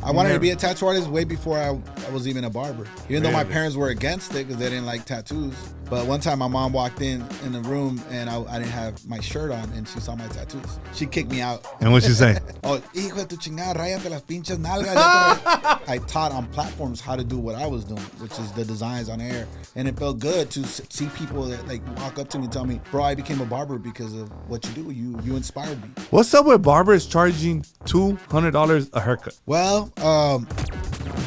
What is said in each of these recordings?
I wanted to be a tattoo artist way before I was even a barber. Even though my parents were against it because they didn't like tattoos. But one time my mom walked in the room and I didn't have my shirt on and she saw my tattoos. She kicked me out. And what'd she say? Oh, hijo de tu chingada, ráyate las pinches nalgas. I taught on platforms how to do what I was doing, which is the designs on air. And it felt good to see people that like walk up to me and tell me, bro, I became a barber because of what you do. You inspired me. What's up with barbers charging $200 a haircut? Well,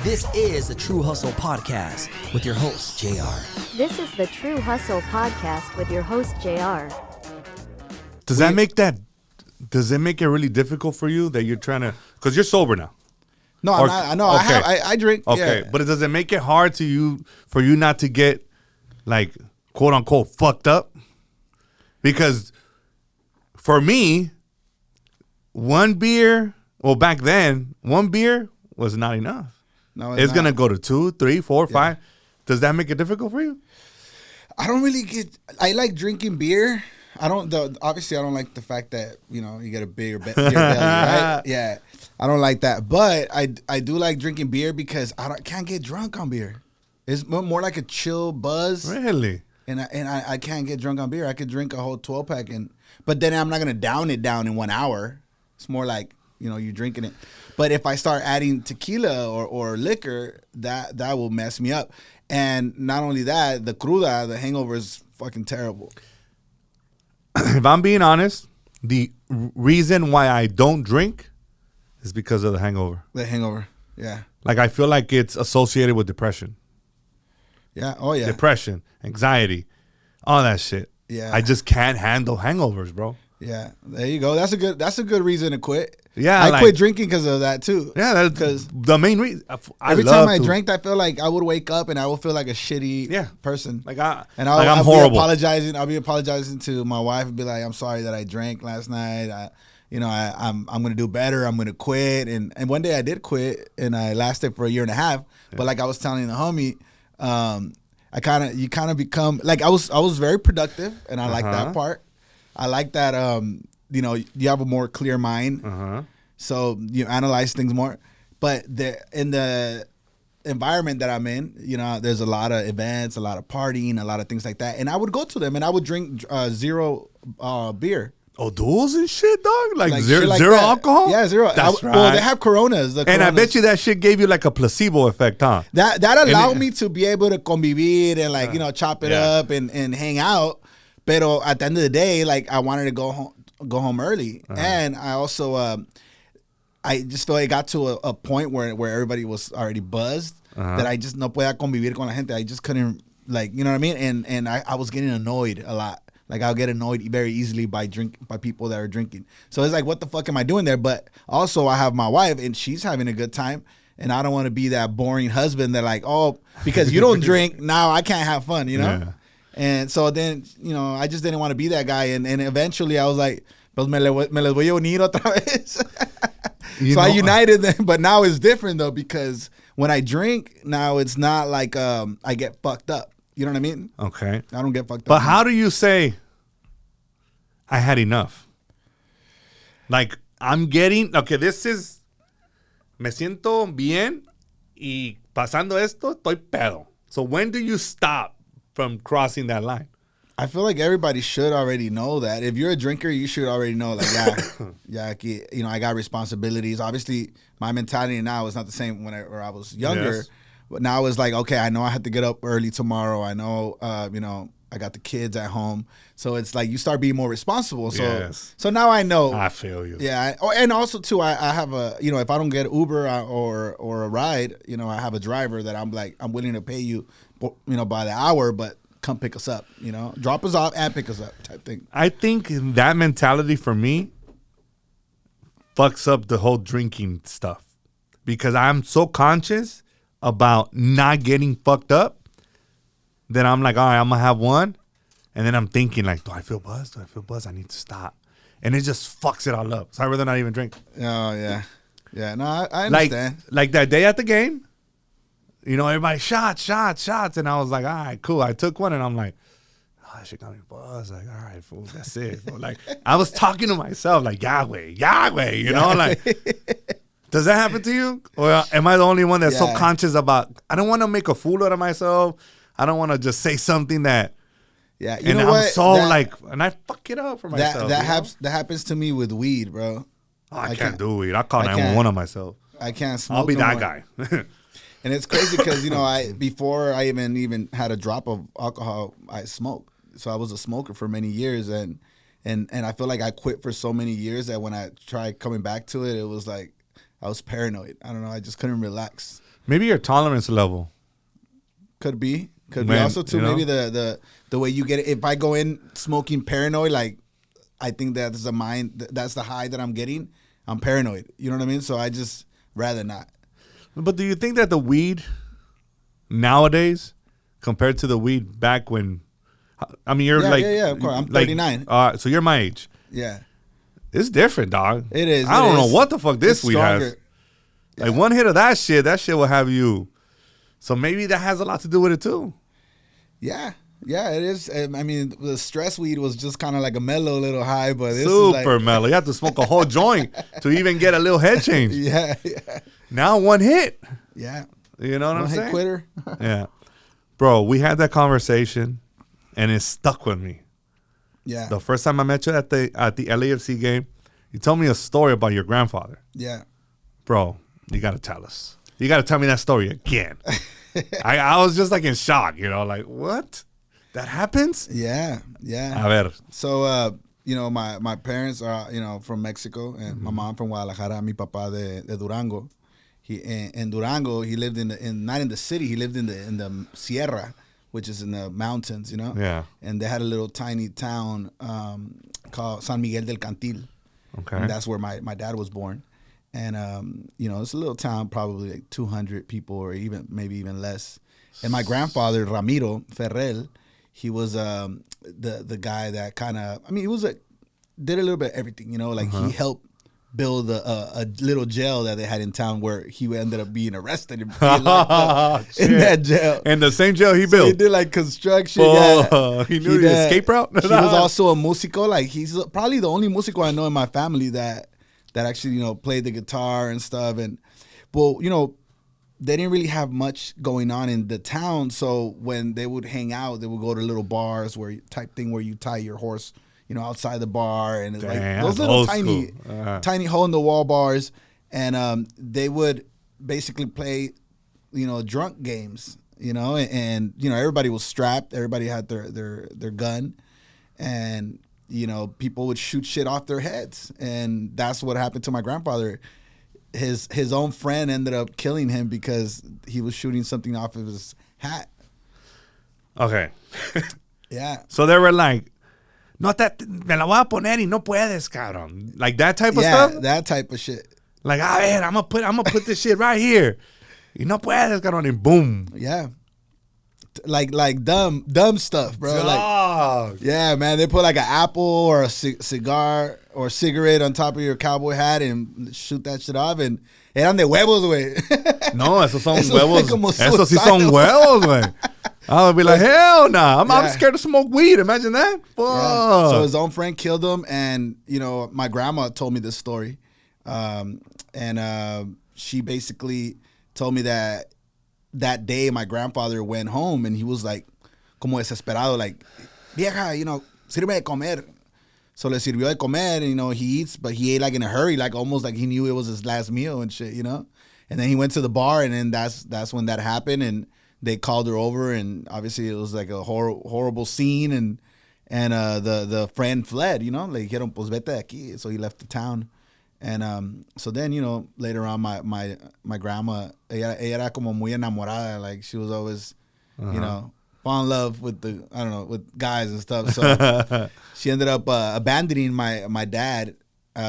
this is the True Hustle Podcast with your host, JR. This is the True Hustle Podcast with your host, JR. Does it make it really difficult for you that you're trying to, because you're sober now? No, I'm not. I know. Okay. I drink. Okay, yeah. but does it make it hard for you not to get like quote unquote fucked up? Because for me, back then, one beer was not enough. No, it's gonna go to 2, 3, 4, 5. Does that make it difficult for you? I don't really I like drinking beer. Obviously I don't like the fact that, you get a bigger beer belly, right? Yeah. I don't like that. But I do like drinking beer because I can't get drunk on beer. It's more like a chill buzz. Really? And I can't get drunk on beer. I could drink a whole 12-pack but then I'm not gonna down it in 1 hour. It's more like, you're drinking it. But if I start adding tequila or liquor, that will mess me up. And not only that, the cruda, the hangover is fucking terrible. If I'm being honest, the reason why I don't drink is because of the hangover. The hangover, yeah. Like I feel like it's associated with depression. Yeah, oh yeah. Depression, anxiety, all that shit. Yeah. I just can't handle hangovers, bro. Yeah, there you go. That's a good reason to quit. Yeah, I quit drinking because of that too. Yeah, that's because the main reason. Every time I drank, I feel like I would wake up and I would feel like a shitty person. I'm horrible. I'll be apologizing to my wife and be like, "I'm sorry that I drank last night. I'm gonna do better. I'm gonna quit." And one day I did quit, and I lasted for 1.5 years. But like I was telling the homie, you kind of become like I was very productive, and I like that part. I like that, you have a more clear mind. So you analyze things more. But in the environment that I'm in, there's a lot of events, a lot of partying, a lot of things like that. And I would go to them and I would drink zero beer. Oh, duels and shit, dog? Like zero that. alcohol? Yeah, zero. That's right. Well, they have Coronas. And I bet you that shit gave you like a placebo effect, huh? That allowed me to be able to convivir and chop it up and hang out. Pero at the end of the day, like I wanted to go home early, and I also I just felt it got to a point where everybody was already buzzed that I just no podía convivir con la gente. I just couldn't, like, you know what I mean? And I was getting annoyed a lot. Like I'll get annoyed very easily by people that are drinking. So it's like, what the fuck am I doing there? But also I have my wife and she's having a good time. And I don't want to be that boring husband that like, oh, because you don't drink, now I can't have fun, Yeah. And so then, I just didn't want to be that guy. And eventually I was like, pues me les voy a unir otra vez. I united them. But now it's different, though, because when I drink, now it's not like I get fucked up. You know what I mean? Okay. I don't get fucked up. But how do you say, I had enough? Like, this is, me siento bien y pasando esto, estoy pedo. So when do you stop from crossing that line? I feel like everybody should already know that. If you're a drinker, you should already know, like, I got responsibilities. Obviously, my mentality now is not the same when I was younger. Yes. But now it's like, okay, I know I have to get up early tomorrow. I know, I got the kids at home. So it's like you start being more responsible. So now I know. I feel you. Yeah. And also, too, I have if I don't get Uber or a ride, I have a driver that I'm like, I'm willing to pay you, by the hour, but come pick us up, drop us off and pick us up type thing. I think that mentality for me fucks up the whole drinking stuff because I'm so conscious about not getting fucked up that I'm like, all right, I'm going to have one. And then I'm thinking like, do I feel buzzed? I need to stop. And it just fucks it all up. So I'd rather not even drink. Oh, yeah. Yeah, no, I understand. Like that day at the game, everybody shots. And I was like, all right, cool. I took one and I'm like, oh, that shit got me buzzed. Like, all right, fool, that's it. Fool. Like, I was talking to myself like, Yahweh, like, Does that happen to you? Or am I the only one that's so Yeah. conscious about, I don't want to make a fool out of myself. I don't want to just say something that, Yeah, you and know I'm what? so That- and I fuck it up for myself. that happens to me with weed, bro. Oh, I can't do it. I call I 911 can't. on myself. I can't smoke. I'll be no that more. guy. And it's crazy because before I even had a drop of alcohol, I smoked. So I was a smoker for many years, and I feel like I quit for so many years that when I tried coming back to it, it was like I was paranoid. I don't know. I just couldn't relax. Maybe your tolerance level. Could be Man, also too. you know? Maybe the way you get it. If I go in smoking paranoid, like I think that's the mind. That's the high that I'm getting. I'm paranoid. You know what I mean? So I just rather not. But do you think that the weed nowadays compared to the weed back when, I mean, you're yeah, of course. I'm 39. So you're my age. Yeah, It's different, dog. it is. I don't know what the fuck this It's weed stronger. has. Like one hit of that shit will have you. So maybe that has a lot to do with it too. Yeah, it is. I mean, the stress weed was just kind of like a mellow little high, but this is like, Super mellow. You have to smoke a whole joint to even get a little head change. yeah. Now one hit. Yeah. You know what I'm One hit saying? quitter. Yeah. Bro, we had that conversation and it stuck with me. Yeah. The first time I met you at the LAFC game, you told me a story about your grandfather. Yeah. Bro, you got to tell us. You got to tell me that story again. I was just like in shock, like, what? That happens? Yeah. Yeah. A ver. So, my parents are, from Mexico, and my mom from Guadalajara, mi papá de Durango. He in Durango, he lived not in the city, he lived in the Sierra, which is in the mountains, Yeah. And they had a little tiny town called San Miguel del Cantil. Okay. And that's where my dad was born. And, it's a little town, probably like 200 people or maybe even less. And my grandfather, Ramiro Ferrell, he was the guy that kind of, he was did a little bit of everything, he helped build a little jail that they had in town where he ended up being arrested and being locked up in that jail. And the same jail he So built. he did like construction. He knew the escape route? He was also a músico. Like he's probably the only músico I know in my family that actually, played the guitar and stuff. And, well, they didn't really have much going on in the town. So when they would hang out, they would go to little bars where you tie your horse, outside the bar. And it's like those little tiny hole in the wall bars. And they would basically play, drunk games, and everybody was strapped. Everybody had their gun. And people would shoot shit off their heads, and that's what happened to my grandfather. His own friend ended up killing him because he was shooting something off of his hat. Okay. Yeah. So they were like, no me la voy a poner y no puedes, cabrón. Like that type of Yeah, stuff? that type of shit. Like, I'm gonna put this shit right here. Y no puedes, cabrón, and boom. Yeah. Like dumb stuff, bro. Like, Dog. yeah, man. They put like an apple or a cigar or cigarette on top of your cowboy hat and shoot that shit off. And eran de huevos, güey. No, esos son Eso huevos. es como Esos sí son suicidal. huevos, güey. I would be like, hell nah. I'm Yeah. scared to smoke weed. Imagine that. Fuck. Yeah. So his own friend killed him, and my grandma told me this story, and she basically told me that day my grandfather went home and he was like, como desesperado, like, vieja, sirve de comer. So le sirvió de comer, and he eats, but he ate like in a hurry, like almost like he knew it was his last meal and shit, And then he went to the bar, and then that's when that happened, and they called her over, and obviously it was like a horrible scene, and the friend fled, Le dijeron, pues vete de aquí. So he left the town. And so then, later on, my grandma, ella era como muy enamorada. Like she was always, fall in love with with guys and stuff. So she ended up abandoning my dad.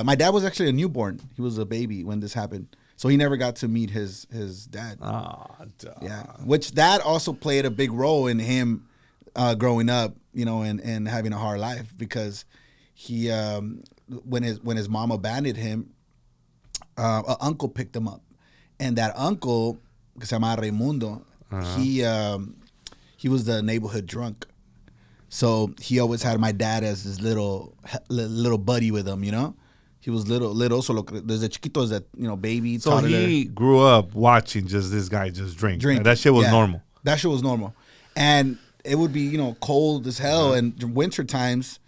My dad was actually a newborn. He was a baby when this happened. So he never got to meet his dad. Oh, dog. Yeah, which that also played a big role in him growing up, and having a hard life because he when his mom abandoned him, an uncle picked him up, and that uncle, que se llama Raimundo, he was the neighborhood drunk, so he always had my dad as his little buddy with him, He was little. So desde chiquito, that baby. So toddler. he grew up watching just this guy just drink. Drink. And that shit was Yeah. normal. That shit was normal. And it would be, cold as hell and winter times.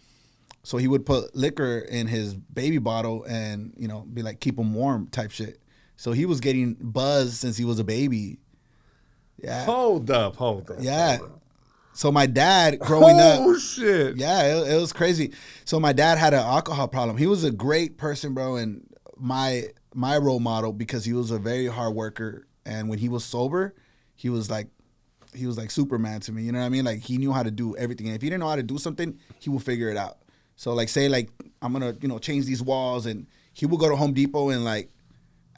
So he would put liquor in his baby bottle and, be like, keep him warm type shit. So he was getting buzzed since he was a baby. Yeah. Hold up. Yeah. So my dad growing up. Oh, shit. Yeah, it was crazy. So my dad had an alcohol problem. He was a great person, bro, and my role model because he was a very hard worker. And when he was sober, he was like Superman to me. You know what I mean? Like he knew how to do everything. And if he didn't know how to do something, he would figure it out. So like say like I'm gonna change these walls, and he would go to Home Depot and like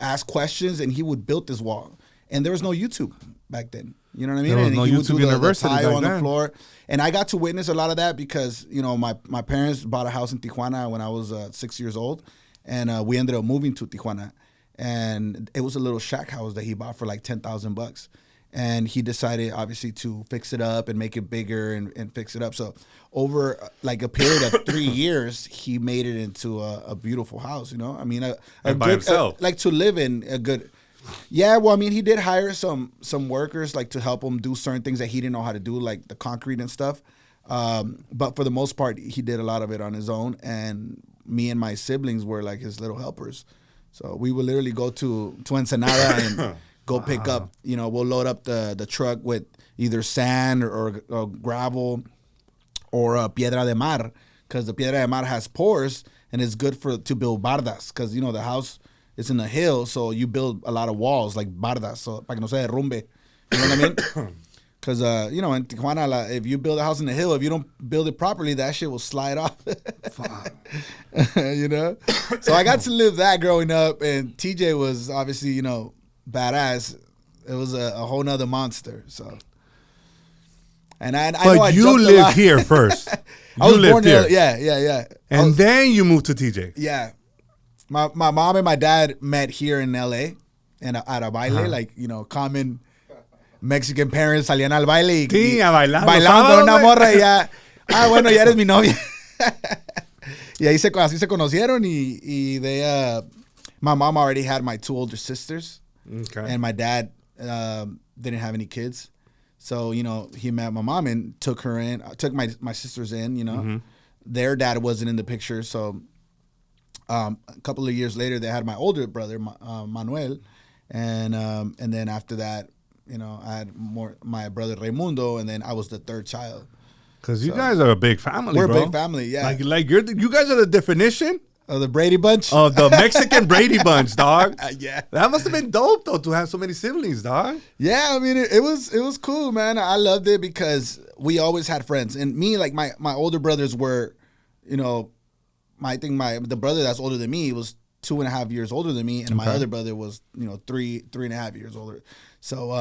ask questions, and he would build this wall. And there was no YouTube back then. You know what I mean? There was and no he would YouTube do University the tile back on then. the floor. And I got to witness a lot of that because, my parents bought a house in Tijuana when I was 6 years old. And we ended up moving to Tijuana. And it was a little shack house that he bought for like $10,000. And he decided, obviously, to fix it up and make it bigger and fix it up. So over like a period of 3 years, he made it into a beautiful house, I mean, And by himself. like to live in a good... Yeah, well, I mean, he did hire some workers like to help him do certain things that he didn't know how to do, like the concrete and stuff. But for the most part, he did a lot of it on his own. And me and my siblings were like his little helpers. So we would literally go to Ensenada and go pick up, we'll load up the truck with either sand or gravel or piedra de mar, because the piedra de mar has pores and it's good to build bardas, because, the house is in a hill, so you build a lot of walls like bardas, so para que no se derrumbe. You know what I mean? Because, in Tijuana, if you build a house in the hill, if you don't build it properly, that shit will slide off. So I got to live that growing up, and TJ was obviously, badass. It was a whole nother monster, so. And I know I But you jumped a lived lot. here first. I was born here. there. Yeah. And then you moved to TJ. Yeah. My mom and my dad met here in LA and at a baile, like, common Mexican parents salían al baile y Sí, a bailar. bailando con una Los sábados, morra y ya, bueno, ya eres mi novia. Y así se conocieron y they, my mom already had my 2 older sisters. Okay. And my dad didn't have any kids. So, he met my mom and took her in, took my sisters in, Mm-hmm. Their dad wasn't in the picture, so a couple of years later, they had my older brother, Manuel, and then after that, I had my brother Raimundo, and then I was the 3rd child. Because you guys are a big family, We're bro. a big family, yeah. Like you guys are the definition The Brady Bunch. of the Mexican Brady Bunch, dog. Yeah. That must have been dope, though, to have so many siblings, dog. Yeah, I mean, it was cool, man. I loved it because we always had friends, and me, like my older brothers were, the brother that's older than me was 2.5 years older than me, and my other brother was 3.5 years older. So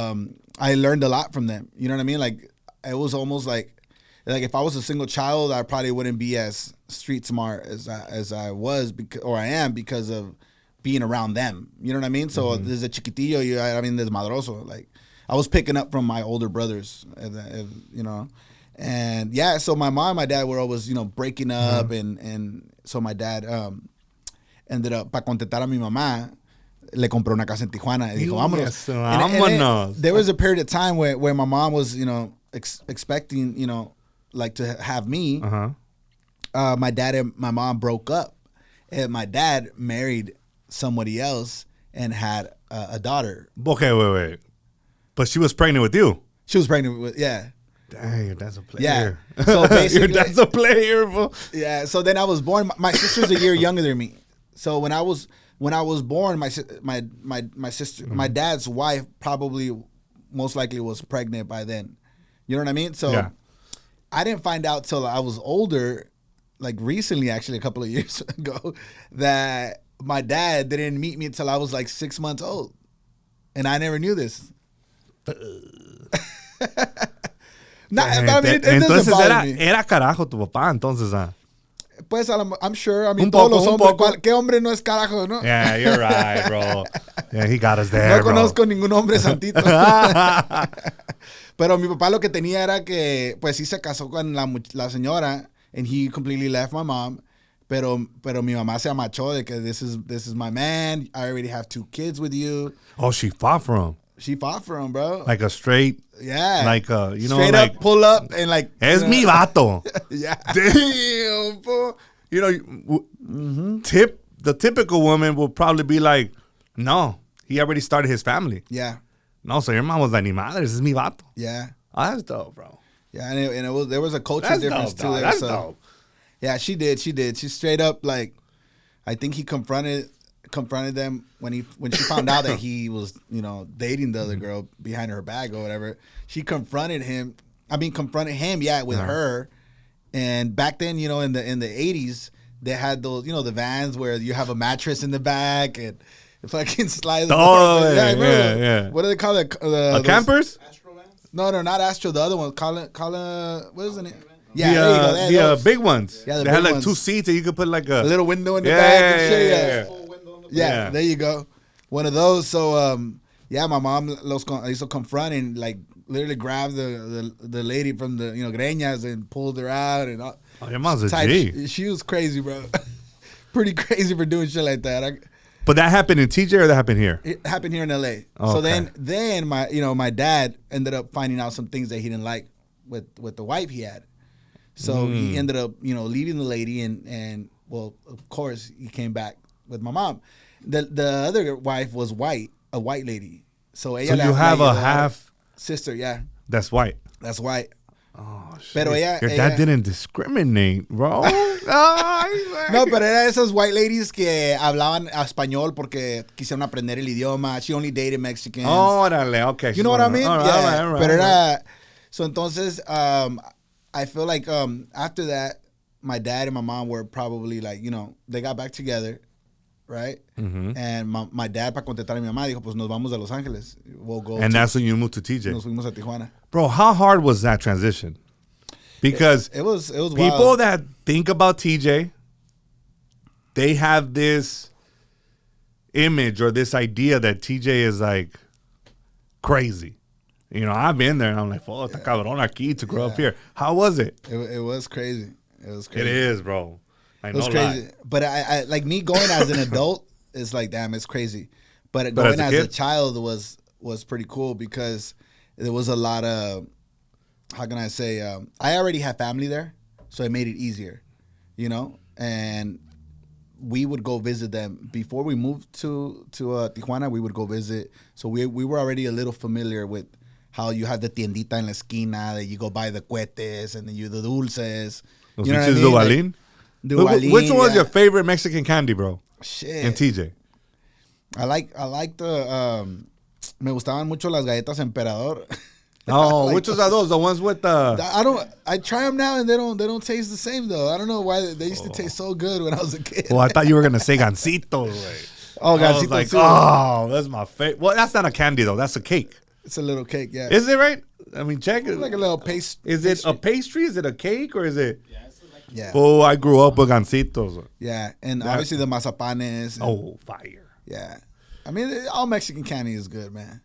I learned a lot from them. You know what I mean? Like it was almost like if I was a single child, I probably wouldn't be as street smart as I was or I am because of being around them. You know what I mean? So there's a chiquitillo, there's madroso. Like I was picking up from my older brothers, and yeah. So my mom and my dad were always breaking up, and so my dad ended up, para contentar a mi mamá, le compró una casa en Tijuana y dijo, vámonos. Vámonos. There was a period of time where my mom was, expecting, like to have me. My dad and my mom broke up, and my dad married somebody else and had a daughter. Okay, wait. But she was pregnant with you. She was pregnant with, yeah. Dang, your dad's a player. Yeah. So basically, your dad's a player, bro. Yeah. So then I was born. My sister's a year younger than me. So when I was born, my sister, my dad's wife probably most likely was pregnant by then. You know what I mean? So Yeah. I didn't find out till I was older, like recently, actually a couple of years ago, that my dad didn't meet me until I was like 6 months old, and I never knew this. It doesn't Entonces bother me. era carajo tu papá, entonces. Pues I'm sure. I mean, Un todos poco, los un hombres. poco. ¿Qué hombre no es carajo, no? Yeah, you're right, bro. Yeah, he got us there, No bro. conozco ningún hombre santito. Pero mi papá lo que tenía era que, pues sí se casó con la señora, and he completely left my mom. Pero mi mamá se amachó de que this is my man. I already have 2 kids with you. Oh, she fought for him. She fought for him, bro. Like a straight, Yeah. like you know, straight like up pull up and like es mi vato. Yeah. Damn, bro. You know, the typical woman will probably be like, no, he already started his family. Yeah. No, so your mom was like, ni madre, this is mi vato. Yeah. Oh, that's dope, bro. Yeah, and it was there was a culture That's difference dope, too. dog. There, That's so. dope. Yeah, she did. She straight up like, I think he confronted them when she found out that he was, you know, dating the other girl behind her back or whatever. She confronted him. Yeah, with her. And back then, you know, in the 80s, they had those, you know, the vans where you have a mattress in the back and fucking slide. Oh, yeah. What do they call it? Campers? No, not Astro. The other one, call it. What is the name? Yeah, there you go. The big ones. Yeah, they had big like ones. 2 seats and you could put like a little window in the back and shit. Yeah. Yeah, there you go. One of those. So, yeah, my mom used to confront and like literally grabbed the lady from the, you know, greñas and pulled her out and all. Oh, your mom's a G. She was crazy, bro. Pretty crazy for doing shit like that. But that happened in TJ or that happened here? It happened here in LA. Oh, so okay. then my dad ended up finding out some things that he didn't like with the wife he had. So he ended up, you know, leaving the lady and well, of course, he came back with my mom. The other wife was a white lady. So you have a half sister, yeah. That's white. That's white. Oh, shit. Pero Your dad didn't discriminate, bro. No, pero era esas white ladies que hablaban español porque quisieron aprender el idioma. She only dated Mexicans. Órale, okay. You know what I mean? All right, Yeah. all right, Pero all right. era... So entonces, I feel like after that, my dad and my mom were probably like, you know, they got back together, right? Mm-hmm. And my dad, para contestar a mi mamá, dijo, pues nos vamos a Los Ángeles. We'll go. And that's when you moved to TJ. Nos fuimos a Tijuana. Bro, how hard was that transition? Because it was people wild. that think about TJ, they have this image or this idea that TJ is like crazy. You know, I've been there and I'm like, oh, está cabrón aquí to grow up here. How was it? It was crazy. It was crazy. It is, bro. It was crazy. But I like me going as an adult, it's like, damn, it's crazy. But going as a child was pretty cool because there was a lot of, how can I say, I already had family there, so it made it easier, you know? And we would go visit them. Before we moved to Tijuana, we would go visit. So we were already a little familiar with how you have the tiendita en la esquina, that you go buy the cohetes and then the dulces. Those You know what I bitches mean? Duvalin? Duvalin, Which one was yeah. your favorite Mexican candy, bro? Shit. In TJ? I like the me gustaban mucho las galletas Emperador. Oh, Like which ones are those? The ones with the... I try them now and they don't taste the same though. I don't know why they used to taste so good when I was a kid. Well, I thought you were going to say gancitos, güey. Oh, I was gancitos like, too. oh, that's my favorite. Well, that's not a candy, though. That's a cake. It's a little cake, yeah. Is it right? I mean, check it. It's like a little paste. Is it a pastry? Is it a cake? Or is it... Yeah. Oh, I grew up with gancitos. Yeah, and obviously the mazapanes. And, Oh, fire. yeah. I mean, all Mexican candy is good, man.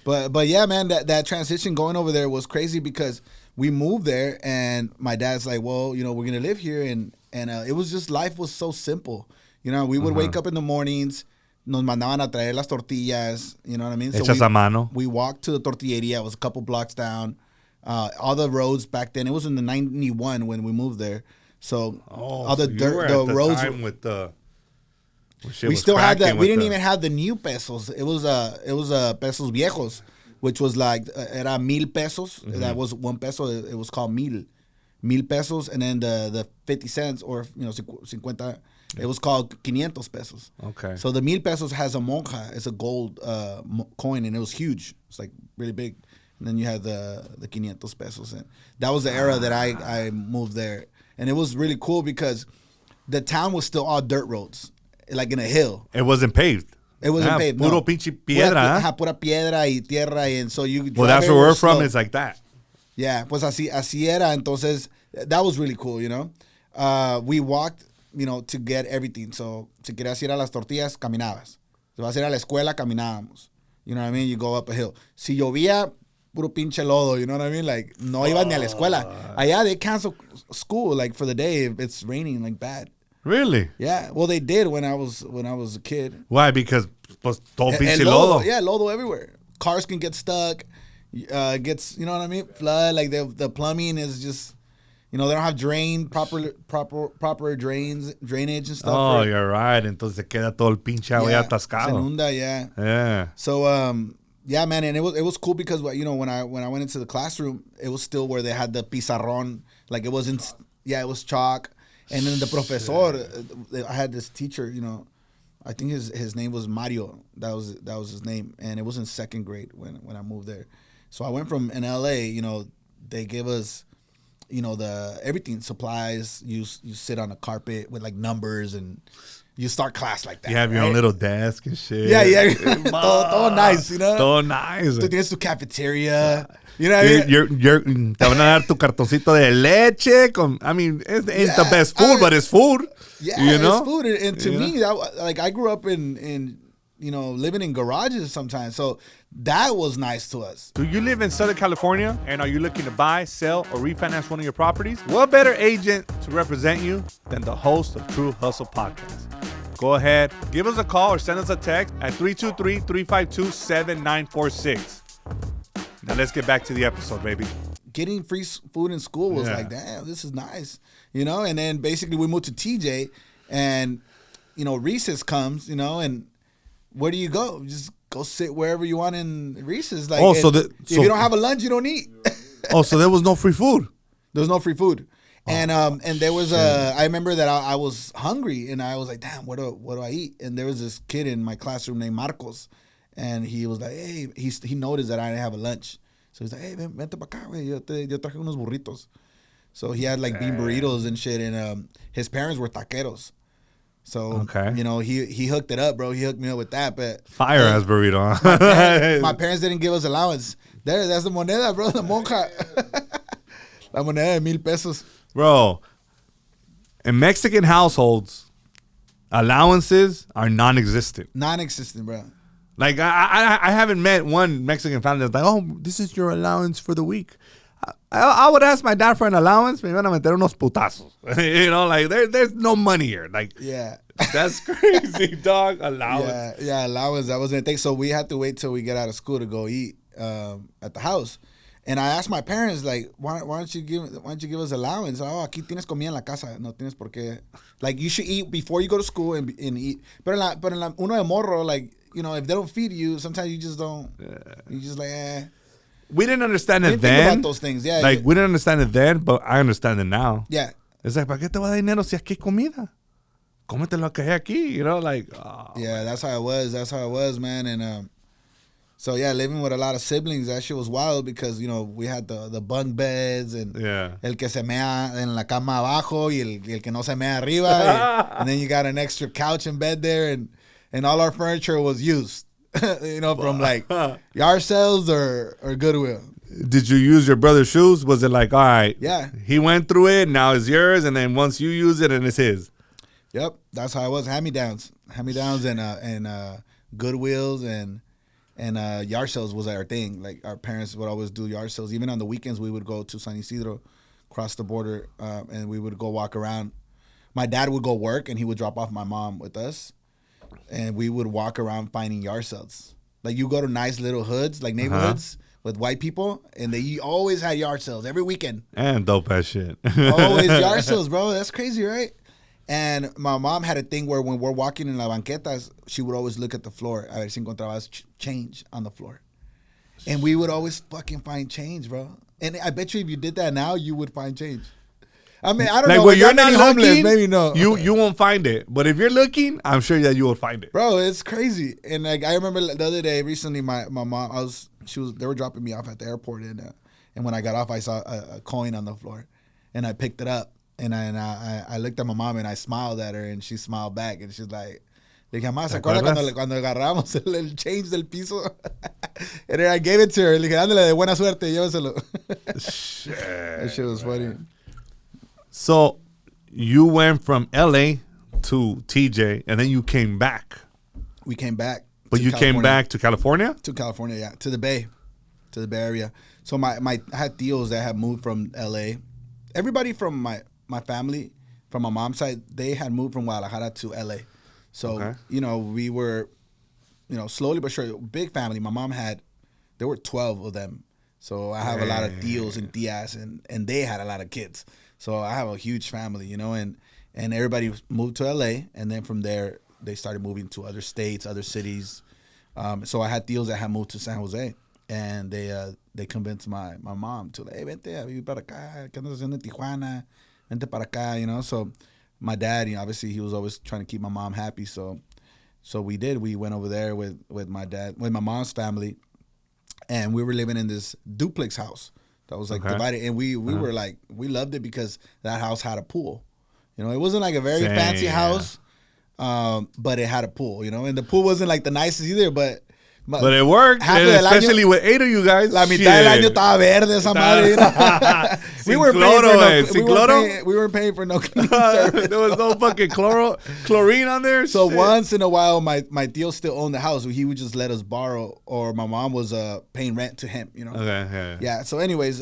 But yeah, man, that transition going over there was crazy because we moved there and my dad's like, well, you know, we're going to live here. And it was just, life was so simple. You know, we would wake up in the mornings, nos mandaban a traer las tortillas, you know what I mean? Hechas a mano. We walked to the tortilleria. It was a couple blocks down. All the roads back then, it was in the 91 when we moved there. So all the so you dirt, were the at the roads. time with the... We still had that. We didn't even have the new pesos. It was pesos viejos, which was like era 1,000 pesos. That was 1 peso. It was called mil pesos, and then the 50 cents or 50. It was called 500 pesos. Okay. So the 1,000 pesos has a monja. It's a gold coin, and it was huge. It's like really big. And then you had the 500 pesos, and that was the era that I moved there, and it was really cool because the town was still all dirt roads. Like in a hill. It wasn't paved. It wasn't paved. Puro No. pinche piedra. Pura piedra y tierra. And so you Well, that's where we're from. It's like that. Yeah, pues así era. Entonces, that was really cool, you know. We walked, you know, to get everything. So, si querías ir a las tortillas, caminabas. Si vas a ir a la escuela, caminábamos. You know what I mean? You go up a hill. Si llovía, puro pinche lodo, you know what I mean? Like, no ibas ni a la escuela. Allá, they cancel school, like, for the day if it's raining, like, bad. Really? Yeah. Well, they did when I was a kid. Why? Because pues, todo pinche lodo. lodo. Yeah, lodo everywhere. Cars can get stuck. Gets, you know what I mean? Flood. Like the plumbing is just, they don't have proper drainage and stuff. Oh, you're right. Entonces queda todo el pinche agua ya atascado. Se inunda, yeah. Yeah. So, yeah, man, and it was cool because when I went into the classroom, it was still where they had the pizarrón, like it wasn't. Yeah, it was chalk, and then the profesor, I had this teacher, I think his name was Mario. That was his name, and it was in second grade when I moved there. So I went from in LA. They gave us, the everything supplies. You sit on a carpet with like numbers and. You start class like that. You have your own little desk and shit. Yeah. todo nice, Todo nice. Tú tienes tu cafeteria. You know what I mean? Te van a dar tu cartoncito de leche. It ain't the best food, but it's food. Yeah, it's food. And to me, I grew up in living in garages sometimes. So that was nice to us. Do you live in Southern California and are you looking to buy, sell, or refinance one of your properties? What better agent to represent you than the host of True Hustle Podcast? Go ahead, give us a call or send us a text at 323-352-7946. Now let's get back to the episode, baby. Getting free food in school was like, damn, this is nice. And then basically we moved to TJ and, recess comes, and where do you go? Just go sit wherever you want in recess. Like, if you don't have a lunch, you don't eat. So there was no free food? There was no free food. And there was I remember that I was hungry and I was like, damn, what do I eat? And there was this kid in my classroom named Marcos, and he was like, hey, he noticed that I didn't have a lunch, so he's like, hey, vente pa acá, güey, yo traje unos burritos. So he had like bean burritos and shit, and his parents were taqueros. So he hooked it up, bro. He hooked me up with that, but fire ass burrito. My parents didn't give us allowance. That's the moneda, bro. The monja. La moneda de 1,000 pesos. Bro, in Mexican households, allowances are non-existent. Non-existent, bro. Like, I haven't met one Mexican family that's like, oh, this is your allowance for the week. I would ask my dad for an allowance. Me van a meter unos putazos. Like, there's no money here. Like, yeah. That's crazy, dog. Allowance. Yeah, allowance. That wasn't a thing. So we had to wait till we get out of school to go eat at the house. And I asked my parents, like, why don't you give us allowance? Oh, aquí tienes comida en la casa. No tienes por qué. Like, you should eat before you go to school and eat. But uno de morro, like, if they don't feed you, sometimes you just don't. You just like, eh. We didn't understand it then. Think about those things, yeah. Like, we didn't understand it then, but I understand it now. Yeah. It's like, ¿para qué te va a dar dinero si aquí hay comida? Cómete lo que hay aquí, like. Oh, yeah, man. That's how it was. That's how it was, man. And so yeah, living with a lot of siblings, that shit was wild because we had the bunk beds and el que se mea en la cama abajo y el que no se mea arriba, and then you got an extra couch in bed there, and all our furniture was used, from like yard sales or Goodwill. Did you use your brother's shoes? Was it like, all right, yeah, he went through it, now it's yours, and then once you use it, and it's his? Yep, that's how it was. Hand-me-downs and Goodwills and yard sales was our thing. Like, our parents would always do yard sales. Even on the weekends, we would go to San Isidro, cross the border, and we would go walk around. My dad would go work, and he would drop off my mom with us, and we would walk around finding yard sales. Like, you go to nice little hoods, like neighborhoods with white people, and they always had yard sales every weekend. And dope ass shit. Always yard sales, bro. That's crazy, right? And my mom had a thing where when we're walking in la banquetas, she would always look at the floor. A ver si encontrabas change on the floor. And we would always fucking find change, bro. And I bet you if you did that now, you would find change. I mean, I don't know. When you're not homeless, looking, maybe no. You won't find it. But if you're looking, I'm sure that you will find it. Bro, it's crazy. And like, I remember the other day, recently, my mom, they were dropping me off at the airport. And when I got off, I saw a coin on the floor. And I picked it up. And I looked at my mom and I smiled at her and she smiled back and she's like, le dije, mamá, ¿se acuerda cuando agarramos el change del piso? And then I gave it to her. Le dije, ándale de buena suerte, lléveselo. Shit. That shit was funny. So you went from LA to TJ and then you came back. We came back. But you came back to California? To California, yeah. To the Bay Area. So I had tios that had moved from LA. Everybody from my family from my mom's side, they had moved from Guadalajara to LA. So, we were, slowly but surely, big family. My mom there were 12 of them. So I have a lot of tios and tias, and they had a lot of kids. So I have a huge family, and everybody moved to LA. And then from there, they started moving to other states, other cities. So I had tios that had moved to San Jose. And they convinced my mom to, hey, vente a vivir para acá, ¿qué andas haciendo en Tijuana? Vente para acá, So my dad, obviously he was always trying to keep my mom happy. So we did. We went over there with my dad, with my mom's family, and we were living in this duplex house that was like divided. And we were like, we loved it because that house had a pool. It wasn't like a very fancy house, but it had a pool, and the pool wasn't like the nicest either, but it worked, and especially with 8 of you guys. La mitad del año estaba verde esa madre. We weren't paying for no cleaning service. There was no fucking chlorine on there. So once in a while, my tío still owned the house. He would just let us borrow, or my mom was paying rent to him. Okay. Yeah. So anyways,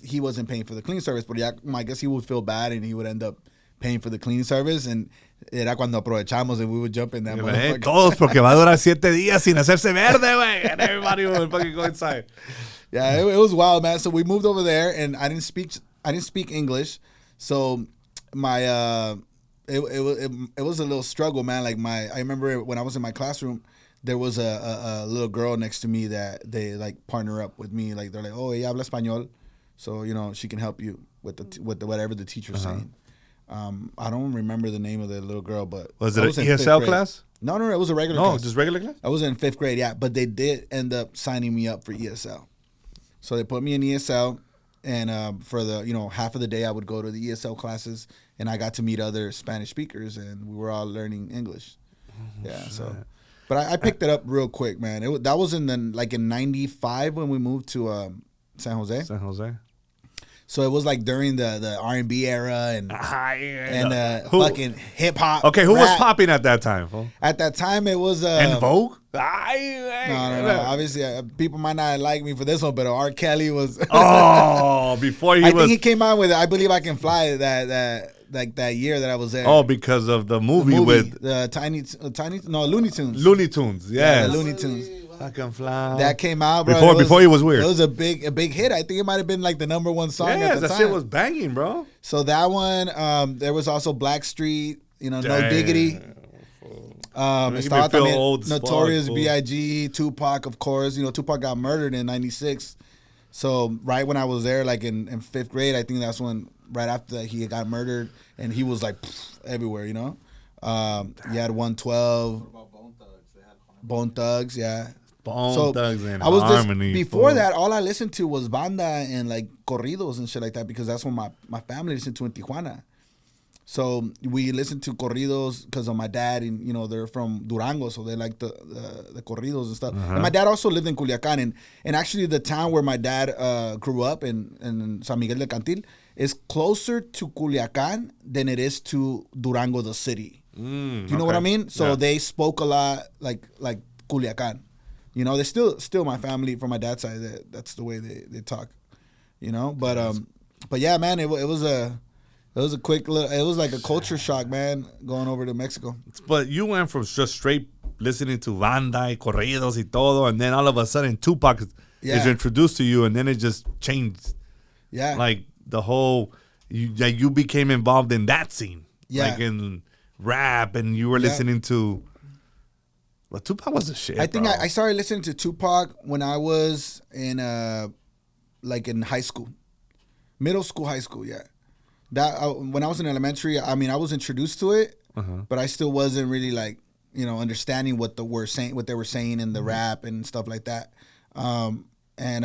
he wasn't paying for the cleaning service, but I guess he would feel bad, and he would end up paying for the cleaning service, and era cuando aprovechamos and we would jump in that motherfucker. Todos, porque va a durar 7 días sin hacerse verde, güey. And everybody would fucking go inside. Yeah, it was wild, man. So we moved over there, and I didn't speak English, so my it was a little struggle, man. Like I remember when I was in my classroom, there was a little girl next to me that they like partner up with me. Like they're like, oh, ella habla español, so she can help you with the whatever the teacher's saying. I don't remember the name of the little girl, but was it an ESL class? No, it was a regular class. No, just regular class? I was in 5th grade, yeah, but they did end up signing me up for ESL. So they put me in ESL, and for the, half of the day I would go to the ESL classes, and I got to meet other Spanish speakers, and we were all learning English. Yeah, so. But I picked it up real quick, man. That was in 95 when we moved to San Jose. San Jose. So it was like during the R&B era and fucking hip hop. Okay, who was popping at that time? Fool? At that time, it was En Vogue. No. Obviously, people might not like me for this one, but R. Kelly was. Before he I was. think he came out with I Believe I Can Fly that year that I was there. Oh, because of the movie with the Looney Tunes. Looney Tunes, yeah, the Looney Tunes. I can fly. That came out, bro. Before he was weird. It was a big hit. I think it might have been like the #1 song at the time. That shit was banging, bro. So that one, there was also Blackstreet, No Diggity. Estaba también Notorious B.I.G., Tupac, of course. Tupac got murdered in 96. So right when I was there, like in 5th grade, I think that's when, right after that, he got murdered, and he was like everywhere, He had 112. What about Bone Thugs? Bone Thugs, yeah. Thugs and I was Harmony. Before that, all I listened to was banda and like corridos and shit like that, because that's what my family listened to in Tijuana. So we listened to corridos because of my dad, and they're from Durango, so they like the corridos and stuff. And my dad also lived in Culiacan, and actually the town where my dad grew up in San Miguel de Cantil is closer to Culiacan than it is to Durango, the city. Do you know what I mean? So they spoke a lot like Culiacan. They still my family from my dad's side. That's the way they talk. But yeah, man, it was a quick little. It was like a culture shock, man, going over to Mexico. But you went from just straight listening to banda y corridos y todo, and then all of a sudden Tupac is introduced to you, and then it just changed. Yeah, like the whole you became involved in that scene. Yeah, like in rap, and you were listening to. Well, Tupac was a shit. I think I started listening to Tupac when I was in in high school, middle school, high school. Yeah, when I was in elementary, I was introduced to it, but I still wasn't really like understanding what they were saying in the rap and stuff like that. And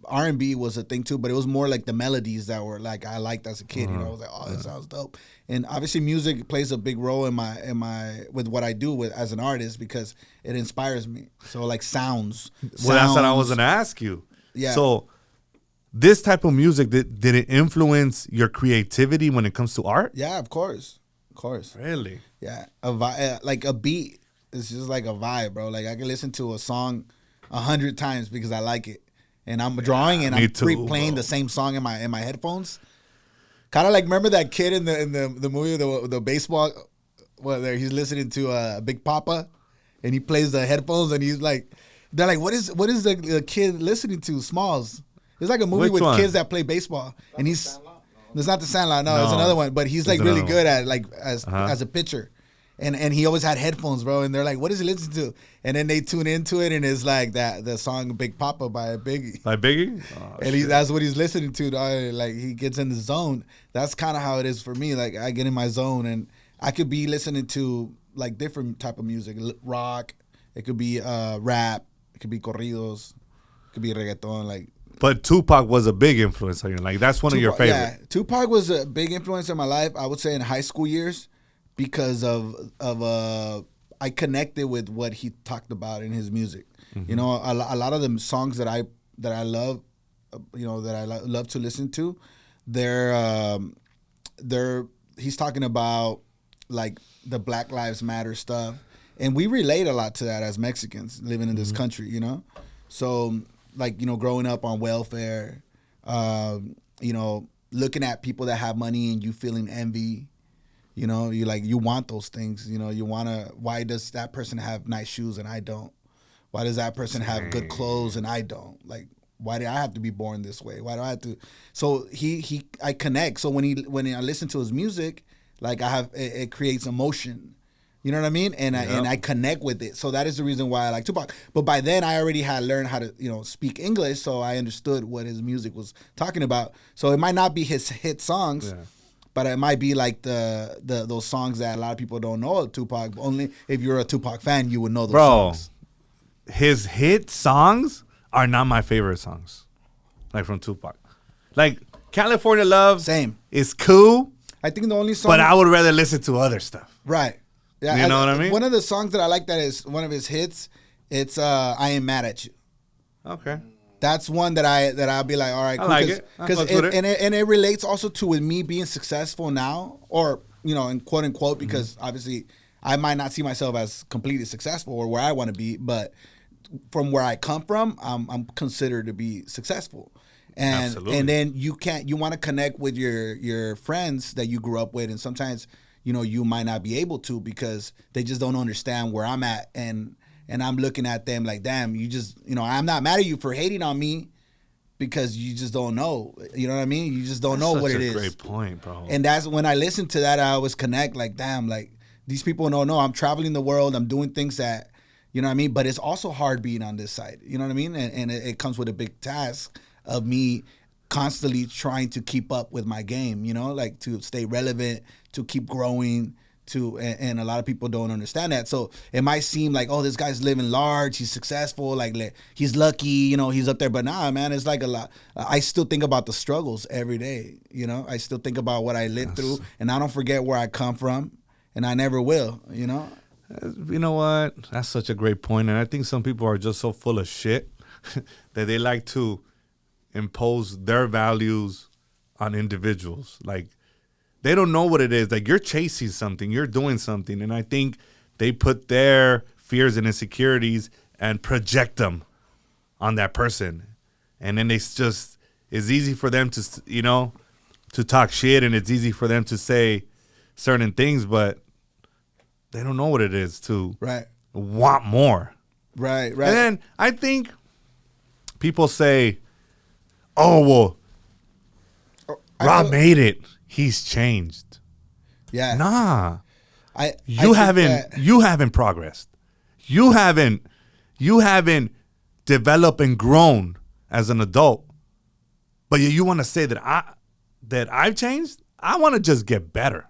R&B was a thing too, but it was more like the melodies that were like I liked as a kid. I was like, oh, that sounds dope. And obviously, music plays a big role in my with what I do as an artist, because it inspires me. So like sounds. Well, that's what I was gonna ask you. Yeah. So this type of music, did it influence your creativity when it comes to art? Yeah, of course. Really? Yeah, like a beat. It's just like a vibe, bro. Like I can listen to a song 100 times because I like it. And I'm drawing and I'm replaying the same song in my headphones. Kind of like, remember that kid in the movie, the baseball, there he's listening to Big Papa, and he plays the headphones, and he's like, they're like, what is the kid listening to? Smalls. It's like a movie with kids that play baseball, and he's. It's not the Sandlot. No, it's another one. But he's like really good at like as a pitcher. And he always had headphones, bro. And they're like, what does he listen to? And then they tune into it, and it's like the song Big Papa by Biggie. By Biggie? Oh, and that's what he's listening to. Dog. Like, he gets in the zone. That's kind of how it is for me. Like, I get in my zone, and I could be listening to like different type of music. Rock. It could be rap. It could be corridos. It could be reggaeton. Like. But Tupac was a big influence on you. Like, that's one of your favorite. Yeah, Tupac was a big influence in my life. I would say in high school years, because of I connected with what he talked about in his music. Mm-hmm. You know, a lot of the songs that I love, that I love to listen to, he's talking about like the Black Lives Matter stuff, and we relate a lot to that as Mexicans living in this country. You know, so. Like, growing up on welfare, looking at people that have money and you feeling envy, you want those things, you want to, why does that person have nice shoes and I don't? Why does that person have good clothes and I don't? Like, why do I have to be born this way? Why do I have to? So I connect. So when I listen to his music, like it creates emotion. You know what I mean? And I connect with it. So that is the reason why I like Tupac. But by then I already had learned how to, speak English, so I understood what his music was talking about. So it might not be his hit songs, but it might be like those songs that a lot of people don't know of Tupac. Only if you're a Tupac fan, you would know those songs. His hit songs are not my favorite songs. Like from Tupac. Like California Love is cool. I think the only song, but I would rather listen to other stuff. Right. Yeah, you know what I mean? One of the songs that I like that is one of his hits. It's I Ain't Mad at You. Okay. That's one that I'll be like, all right, cool. I like it. And it relates also to with me being successful now, or in quote unquote, because obviously I might not see myself as completely successful or where I want to be, but from where I come from, I'm considered to be successful. And then you want to connect with your friends that you grew up with, and sometimes you might not be able to because they just don't understand where I'm at, and I'm looking at them like, damn, you just, I'm not mad at you for hating on me because you just don't know. You know what I mean? You just don't know what it is. That's a great point, bro. And that's when I listen to that, I always connect like, damn, like these people don't know. I'm traveling the world. I'm doing things that, you know what I mean? But it's also hard being on this side. You know what I mean? And it comes with a big task of me constantly trying to keep up with my game, like to stay relevant, to keep growing, and a lot of people don't understand that. So it might seem like, oh, this guy's living large, he's successful, like he's lucky, he's up there. But nah, man, it's like a lot. I still think about the struggles every day, I still think about what I lived through, and I don't forget where I come from, and I never will, You know what? That's such a great point. And I think some people are just so full of shit that they like to impose their values on individuals. Like, they don't know what it is. Like, you're chasing something, you're doing something, and I think they put their fears and insecurities and project them on that person. And then it's easy for them to, to talk shit, and it's easy for them to say certain things, but they don't know what it is to want more. Right. And then I think people say, oh, well, Rob made it. He's changed. Yeah. Nah. You haven't progressed. You haven't developed and grown as an adult. But you want to say that I've changed? I want to just get better.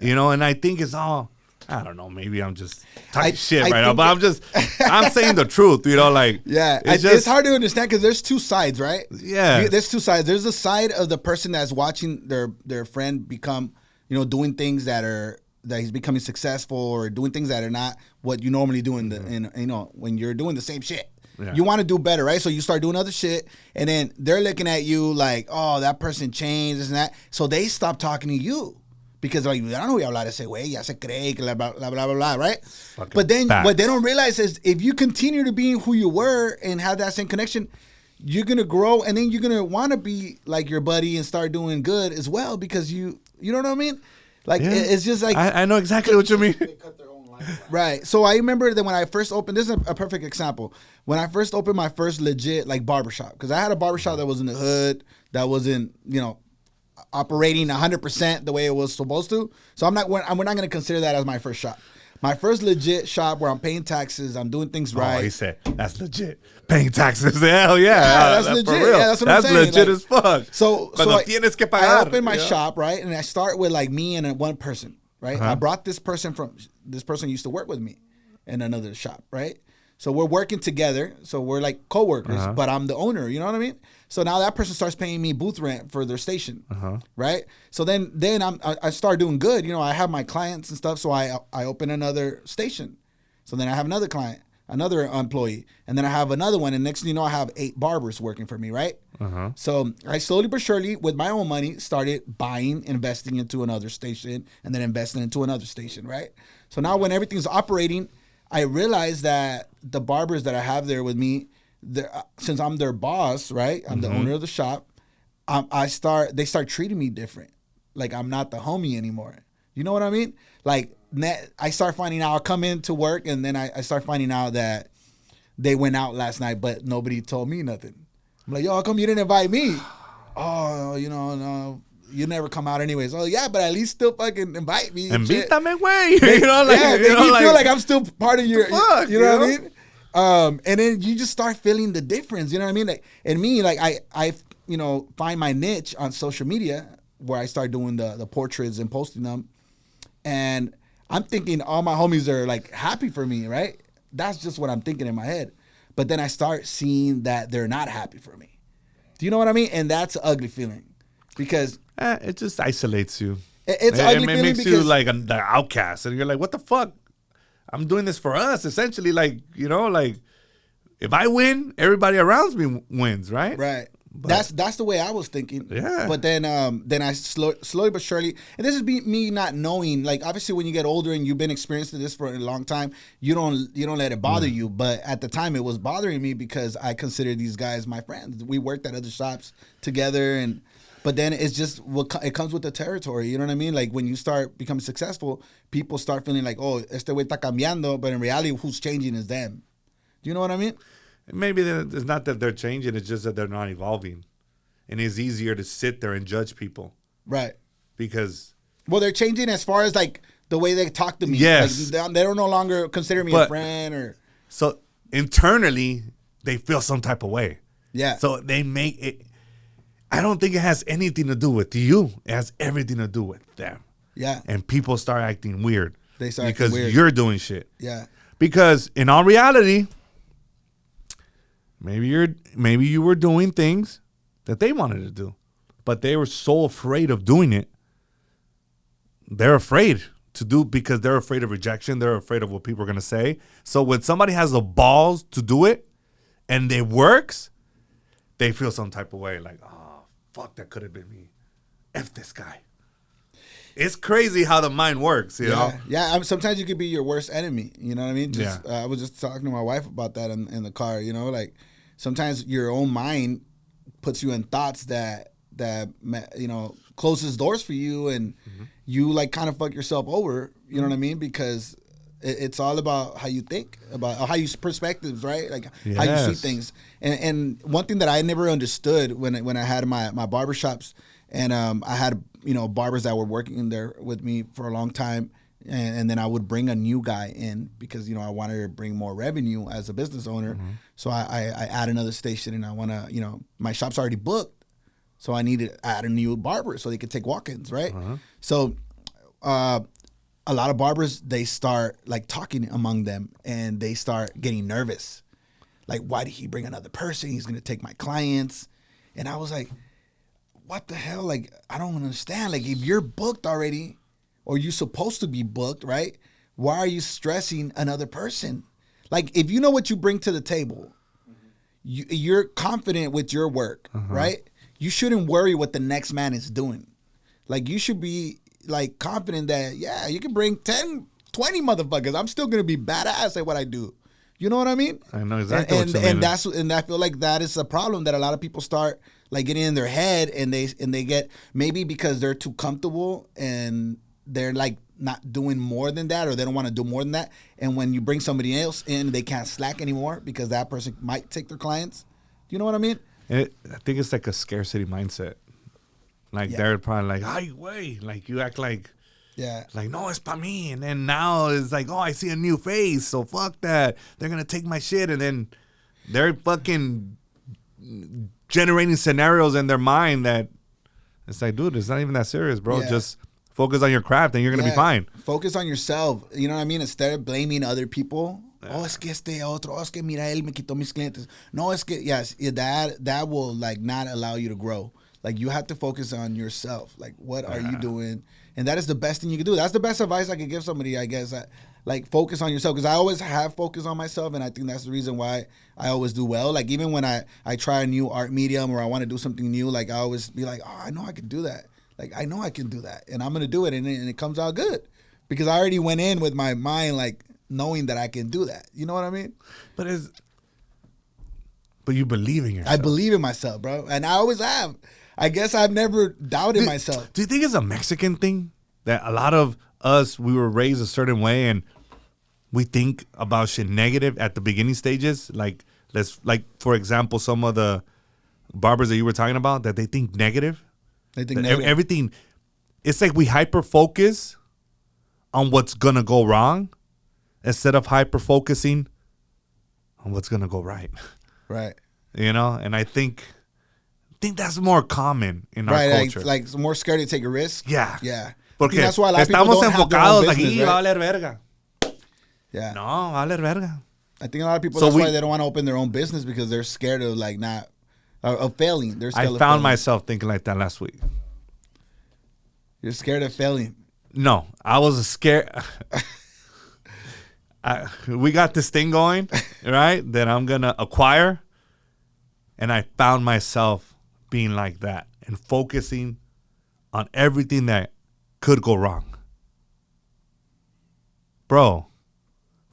Yeah. And I think it's all, I don't know, maybe I'm just talking shit right now, but I'm saying the truth, like. Yeah, it's hard to understand because there's two sides, right? Yeah. There's two sides. There's the side of the person that's watching their friend become, doing things that he's becoming successful, or doing things that are not what you normally do when you're doing the same shit. Yeah. You want to do better, right? So you start doing other shit, and then they're looking at you like, oh, that person changed, this and that. So they stop talking to you. Because like, I don't know, hablar ese güey, ya se cree, blah, blah, blah, blah, blah, right? But then what they don't realize is if you continue to be who you were and have that same connection, you're gonna grow, and then you're gonna want to be like your buddy and start doing good as well because you know what I mean. Like it's just like I know exactly what you mean. Right. So I remember that when I first opened, this is a perfect example. When I first opened my first legit like barbershop, because I had a barbershop that was in the hood, that wasn't, operating 100% the way it was supposed to. So we're not going to consider that as my first shop. My first legit shop where I'm paying taxes, I'm doing things right. Oh, he said, that's legit. Paying taxes. Hell yeah. That's legit. For real. Yeah, that's what I'm saying. Legit as fuck. So tienes que pagar, I open my shop, right? And I start with like me and one person, right? Uh-huh. I brought this person used to work with me in another shop, right? So we're working together. So we're like coworkers, Uh-huh. but I'm the owner, you know what I mean? So now that person starts paying me booth rent for their station, Uh-huh. right? So then I start doing good. I have my clients and stuff. So I open another station. So then I have another client, another employee, and then I have another one. And next thing you know, I have 8 barbers working for me, right? Uh-huh. So I slowly but surely, with my own money, started buying, investing into another station, and then investing into another station, right? So now when everything's operating, I realized that the barbers that I have there with me, since I'm their boss, right? I'm the owner of the shop. They start treating me different. Like I'm not the homie anymore. You know what I mean? Like I start finding out, I'll come into work and then I start finding out that they went out last night, but nobody told me nothing. I'm like, yo, how come you didn't invite me? Oh, no, you never come out anyways. Oh yeah, but at least still fucking invite me. Invítame, güey. Feel like I'm still part of your, fuck, you know what I mean? And then you just start feeling the difference. You know what I mean? Like, and me, like I find my niche on social media where I start doing the portraits and posting them. And I'm thinking all my homies are like happy for me, right? That's just what I'm thinking in my head. But then I start seeing that they're not happy for me. Do you know what I mean? And that's an ugly feeling because it just isolates you. It's ugly feeling makes because you like the outcast, and you're like, what the fuck? I'm doing this for us, essentially. Like, like if I win, everybody around me wins, right? Right. But that's the way I was thinking. Yeah. But then I slowly but surely, and this is me not knowing. Like obviously, when you get older and you've been experiencing this for a long time, you don't let it bother you. But at the time, it was bothering me because I considered these guys my friends. We worked at other shops together, but then it's just it comes with the territory. You know what I mean? Like when you start becoming successful, people start feeling like, oh, este güey está cambiando, but in reality, who's changing is them. Do you know what I mean? Maybe it's not that they're changing, it's just that they're not evolving. And it's easier to sit there and judge people. Right. Because... Well, they're changing as far as like the way they talk to me. Yes. Like, they don't no longer consider me a friend or... So internally, they feel some type of way. Yeah. So they make it... I don't think it has anything to do with you. It has everything to do with them. Yeah. And people start acting weird. They start acting weird. Because you're doing shit. Yeah. Because in all reality... Maybe you were doing things that they wanted to do, but they were so afraid of doing it. They're afraid to do because they're afraid of rejection. They're afraid of what people are going to say. So when somebody has the balls to do it and it works, they feel some type of way like, oh, fuck, that could have been me. F this guy. It's crazy how the mind works, you know? Yeah, sometimes you could be your worst enemy, you know what I mean? I was just talking to my wife about that in the car, like sometimes your own mind puts you in thoughts that closes doors for you and you like kind of fuck yourself over, you know what I mean? Because it's all about how you think, about how you perspectives, right? Like how you see things. And one thing that I never understood when I had my barbershops and I had barbers that were working in there with me for a long time, and then I would bring a new guy in because I wanted to bring more revenue as a business owner. So I add another station, and I want to my shop's already booked, so I need to add a new barber so they could take walk-ins, right? So a lot of barbers, they start like talking among them, and they start getting nervous, like, why did he bring another person? He's gonna take my clients. And I was like, what the hell? Like, I don't understand. Like, if you're booked already, or you're supposed to be booked, right? Why are you stressing another person? Like, if you know what you bring to the table, you're confident with your work, right? You shouldn't worry what the next man is doing. Like, you should be, like, confident that, yeah, you can bring 10, 20 motherfuckers. I'm still going to be badass at what I do. You know what I mean? I know exactly and, what you mean. And I feel like that is a problem that a lot of people start like getting in their head, and they get, maybe because they're too comfortable and they're like not doing more than that, or they don't want to do more than that. And when you bring somebody else in, they can't slack anymore because that person might take their clients. Do you know what I mean? I think it's like a scarcity mindset. Like they're probably like, "Ay, way," like you act like, like, no, it's pa me. And then now it's like, oh, I see a new face, so fuck that. They're gonna take my shit, and then they're fucking generating scenarios in their mind that it's like, dude, it's not even that serious, bro. Just focus on your craft, and you're gonna be fine. Focus on yourself. You know what I mean? Instead of blaming other people. Oh, es que este otro. Oh, es que mira, él me quitó mis clientes. No, es que, that will like not allow you to grow. Like, you have to focus on yourself. Like, what are you doing? And that is the best thing you can do. That's the best advice I could give somebody, I guess. Like, focus on yourself. Because I always have focus on myself, and I think that's the reason why I always do well. Like, even when I try a new art medium or I want to do something new, like, I always be like, oh, I know I can do that. Like, I know I can do that. And I'm going to do it, and it comes out good. Because I already went in with my mind, like, knowing that I can do that. You know what I mean? But you believe in yourself. I believe in myself, bro. And I always have. I guess I've never doubted myself. Do you think it's a Mexican thing that a lot of us, we were raised a certain way and we think about shit negative at the beginning stages? Like, for example, some of the barbers that you were talking about, that they think negative. They think negative. Everything. It's like we hyper focus on what's gonna go wrong instead of hyper focusing on what's gonna go right. Right. You know, and I think that's more common in our culture. Like more scared to take a risk. Yeah. Yeah. Porque that's why a lot of people estamos don't have their own enfocados business, aquí, right? valer verga. Yeah. No, valer verga. I think a lot of people, that's why they don't want to open their own business, because they're scared of like of failing. They're scared of found failing. myself thinking like that last week. You're scared of failing. No, I was scared. We got this thing going, right, that I'm going to acquire. And I found myself being like that and focusing on everything that could go wrong. Bro,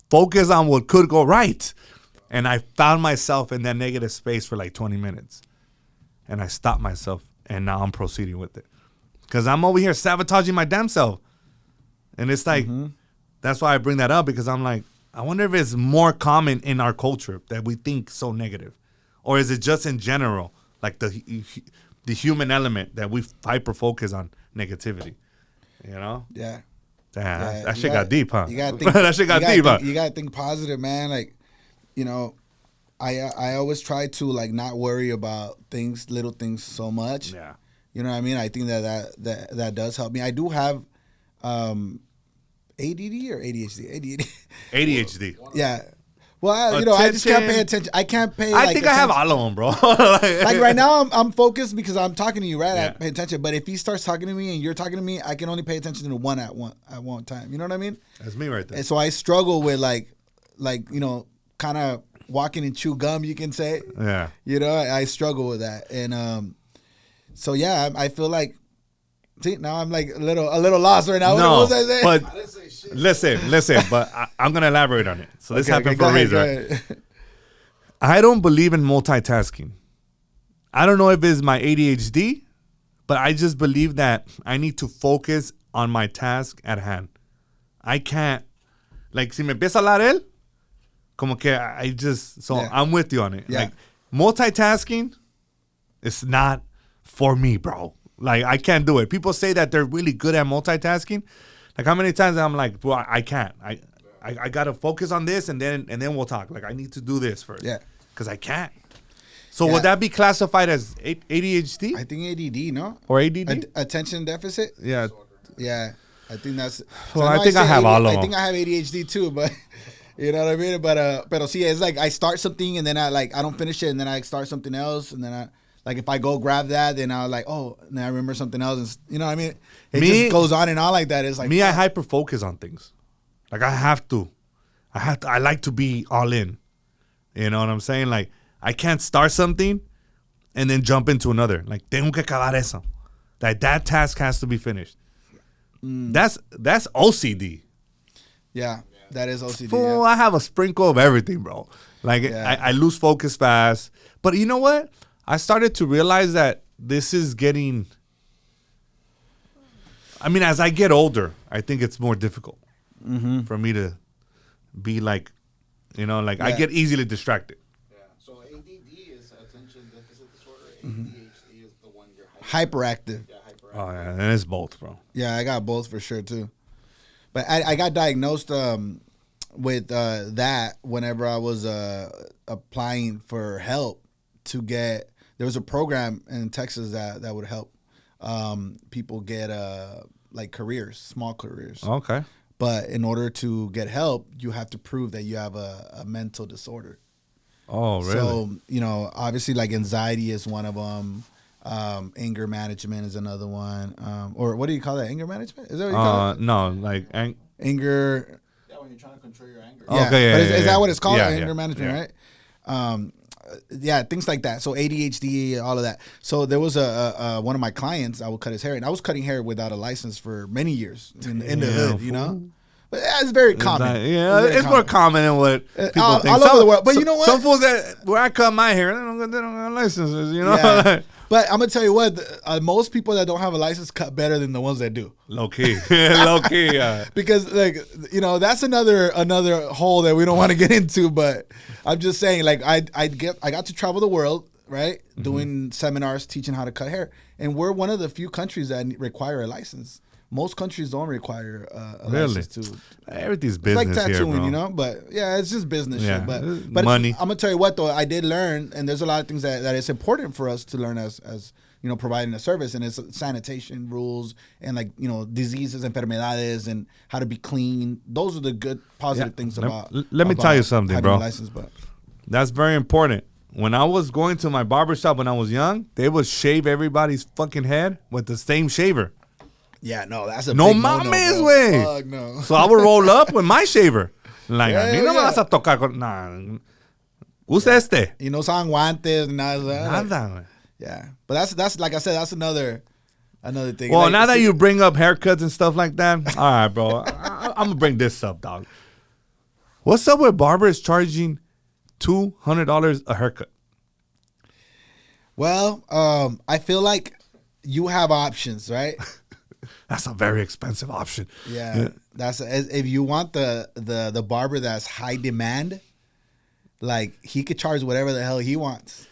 focus on what could go right. And I found myself in that negative space for like 20 minutes. And I stopped myself, and now I'm proceeding with it. Because I'm over here sabotaging my damn self. And it's like, that's why I bring that up, because I'm like, I wonder if it's more common in our culture that we think so negative. Or is it just in general, like the human element that we hyper focus on negativity? You know? Yeah. Damn, that shit got deep, huh? You gotta think, that shit got deep, huh? You gotta think positive, man. Like, you know, I always try to like not worry about things, little things so much. Yeah. You know what I mean? I think that does help me. I do have ADD or ADHD? ADHD. Yeah. Well, you know, I just can't pay attention. I can't pay. I think I have all of them, bro. Like right now, I'm focused because I'm talking to you, right? Yeah. I pay attention. But if he starts talking to me and you're talking to me, I can only pay attention to one at one time. You know what I mean? That's me right there. And so I struggle with like you know, kind of walking and chew gum, you can say. Yeah. You know, I struggle with that, and so yeah, I feel like. See, now I'm like a little lost right now. No, what was I saying? but I didn't say shit. listen, but I'm gonna elaborate on it. So this happened go for a ahead, reason. go ahead. I don't believe in multitasking. I don't know if it's my ADHD, but I just believe that I need to focus on my task at hand. I can't, like, si me empieza a hablar él, como que I just, so Yeah. I'm with you on it. Yeah. Like, multitasking is not for me, bro. Like, I can't do it. People say that they're really good at multitasking. Like, how many times I'm like, bro, I can't. I gotta focus on this, and then we'll talk. Like, I need to do this first. Yeah. Because I can't. So Yeah. would that be classified as ADHD I think ADD, no? or ADD? Attention deficit. Yeah. Yeah, I think that's. Well, I know think I say have all of I them. think I have ADHD too, but you know what I mean. But see, it's like I start something and then I don't finish it, and then I start something else, and then if I go grab that, then I like, oh, and then I remember something else, and you know what I mean. It just goes on and on like that. It's like Me, I hyper focus on things. Like, I have to. I like to be all in. You know what I'm saying? Like, I can't start something and then jump into another. Like, tengo que acabar eso. Like, that task has to be finished. That's OCD. Yeah. That is OCD. Fool, Yeah. I have a sprinkle of everything, bro. Like, I lose focus fast. But you know what? I started to realize that this is getting... I mean, as I get older, I think it's more difficult for me to be like, you know, like I get easily distracted. Yeah. So ADD is attention deficit disorder. ADHD is the one you're Hyperactive. Yeah, hyperactive. Oh, yeah. And it's both, bro. Yeah, I got both for sure too. But I got diagnosed with that whenever I was applying for help to get. There was a program in Texas that would help people get like careers, small careers. Okay. But in order to get help, you have to prove that you have a mental disorder. Oh, really? So, you know, obviously like anxiety is one of them. Anger management is another one. Or what do you call that? Anger management? Is that what you call it? No, like Anger. Yeah, when you're trying to control your anger. Yeah. Okay, yeah, But is yeah. that what it's called? Yeah, Anger yeah, management, yeah. right? Yeah, things like that. So ADHD, all of that. So there was a one of my clients. I would cut his hair, and I was cutting hair without a license for many years in the hood, you know. But it's very common. It's more common than what people all think. over the world. But you know what? Some fools that where I cut my hair, they don't have licenses. You know, Yeah. But I'm gonna tell you what, most people that don't have a license cut better than the ones that do. low key, low key. Because like, you know, that's another hole that we don't want to get into. But I'm just saying, like, I got to travel the world, right, doing seminars, teaching how to cut hair, and we're one of the few countries that require a license. Most countries don't require a license to. Everything's It's business like tattooing, here, bro. you know. But yeah, it's just business Yeah. shit. But Money. I'm gonna tell you what though, I did learn, and there's a lot of things that it's important for us to learn as you know, providing a service, and it's sanitation rules and like, you know, diseases, enfermedades, and how to be clean. Those are the good positive things about. Let me tell you something, having bro. a license, but That's very important. When I was going to my barbershop when I was young, they would shave everybody's fucking head with the same shaver. yeah, no, that's a No big no-no, mames, bro. güey. Fuck no. So I would roll up with my shaver. Like, a mí no me Yeah. vas a tocar con... Nah. Usa este. Y no usaban guantes, nada. Like, Nada, güey. yeah, but that's like I said, that's another thing. Well, Like, now that you bring up haircuts and stuff like that, all right, bro. I'm going to bring this up, dog. What's up with barbers charging $200 a haircut? Well, I feel like you have options, right? That's a very expensive option. Yeah, that's if you want the barber that's high demand, like he could charge whatever the hell he wants.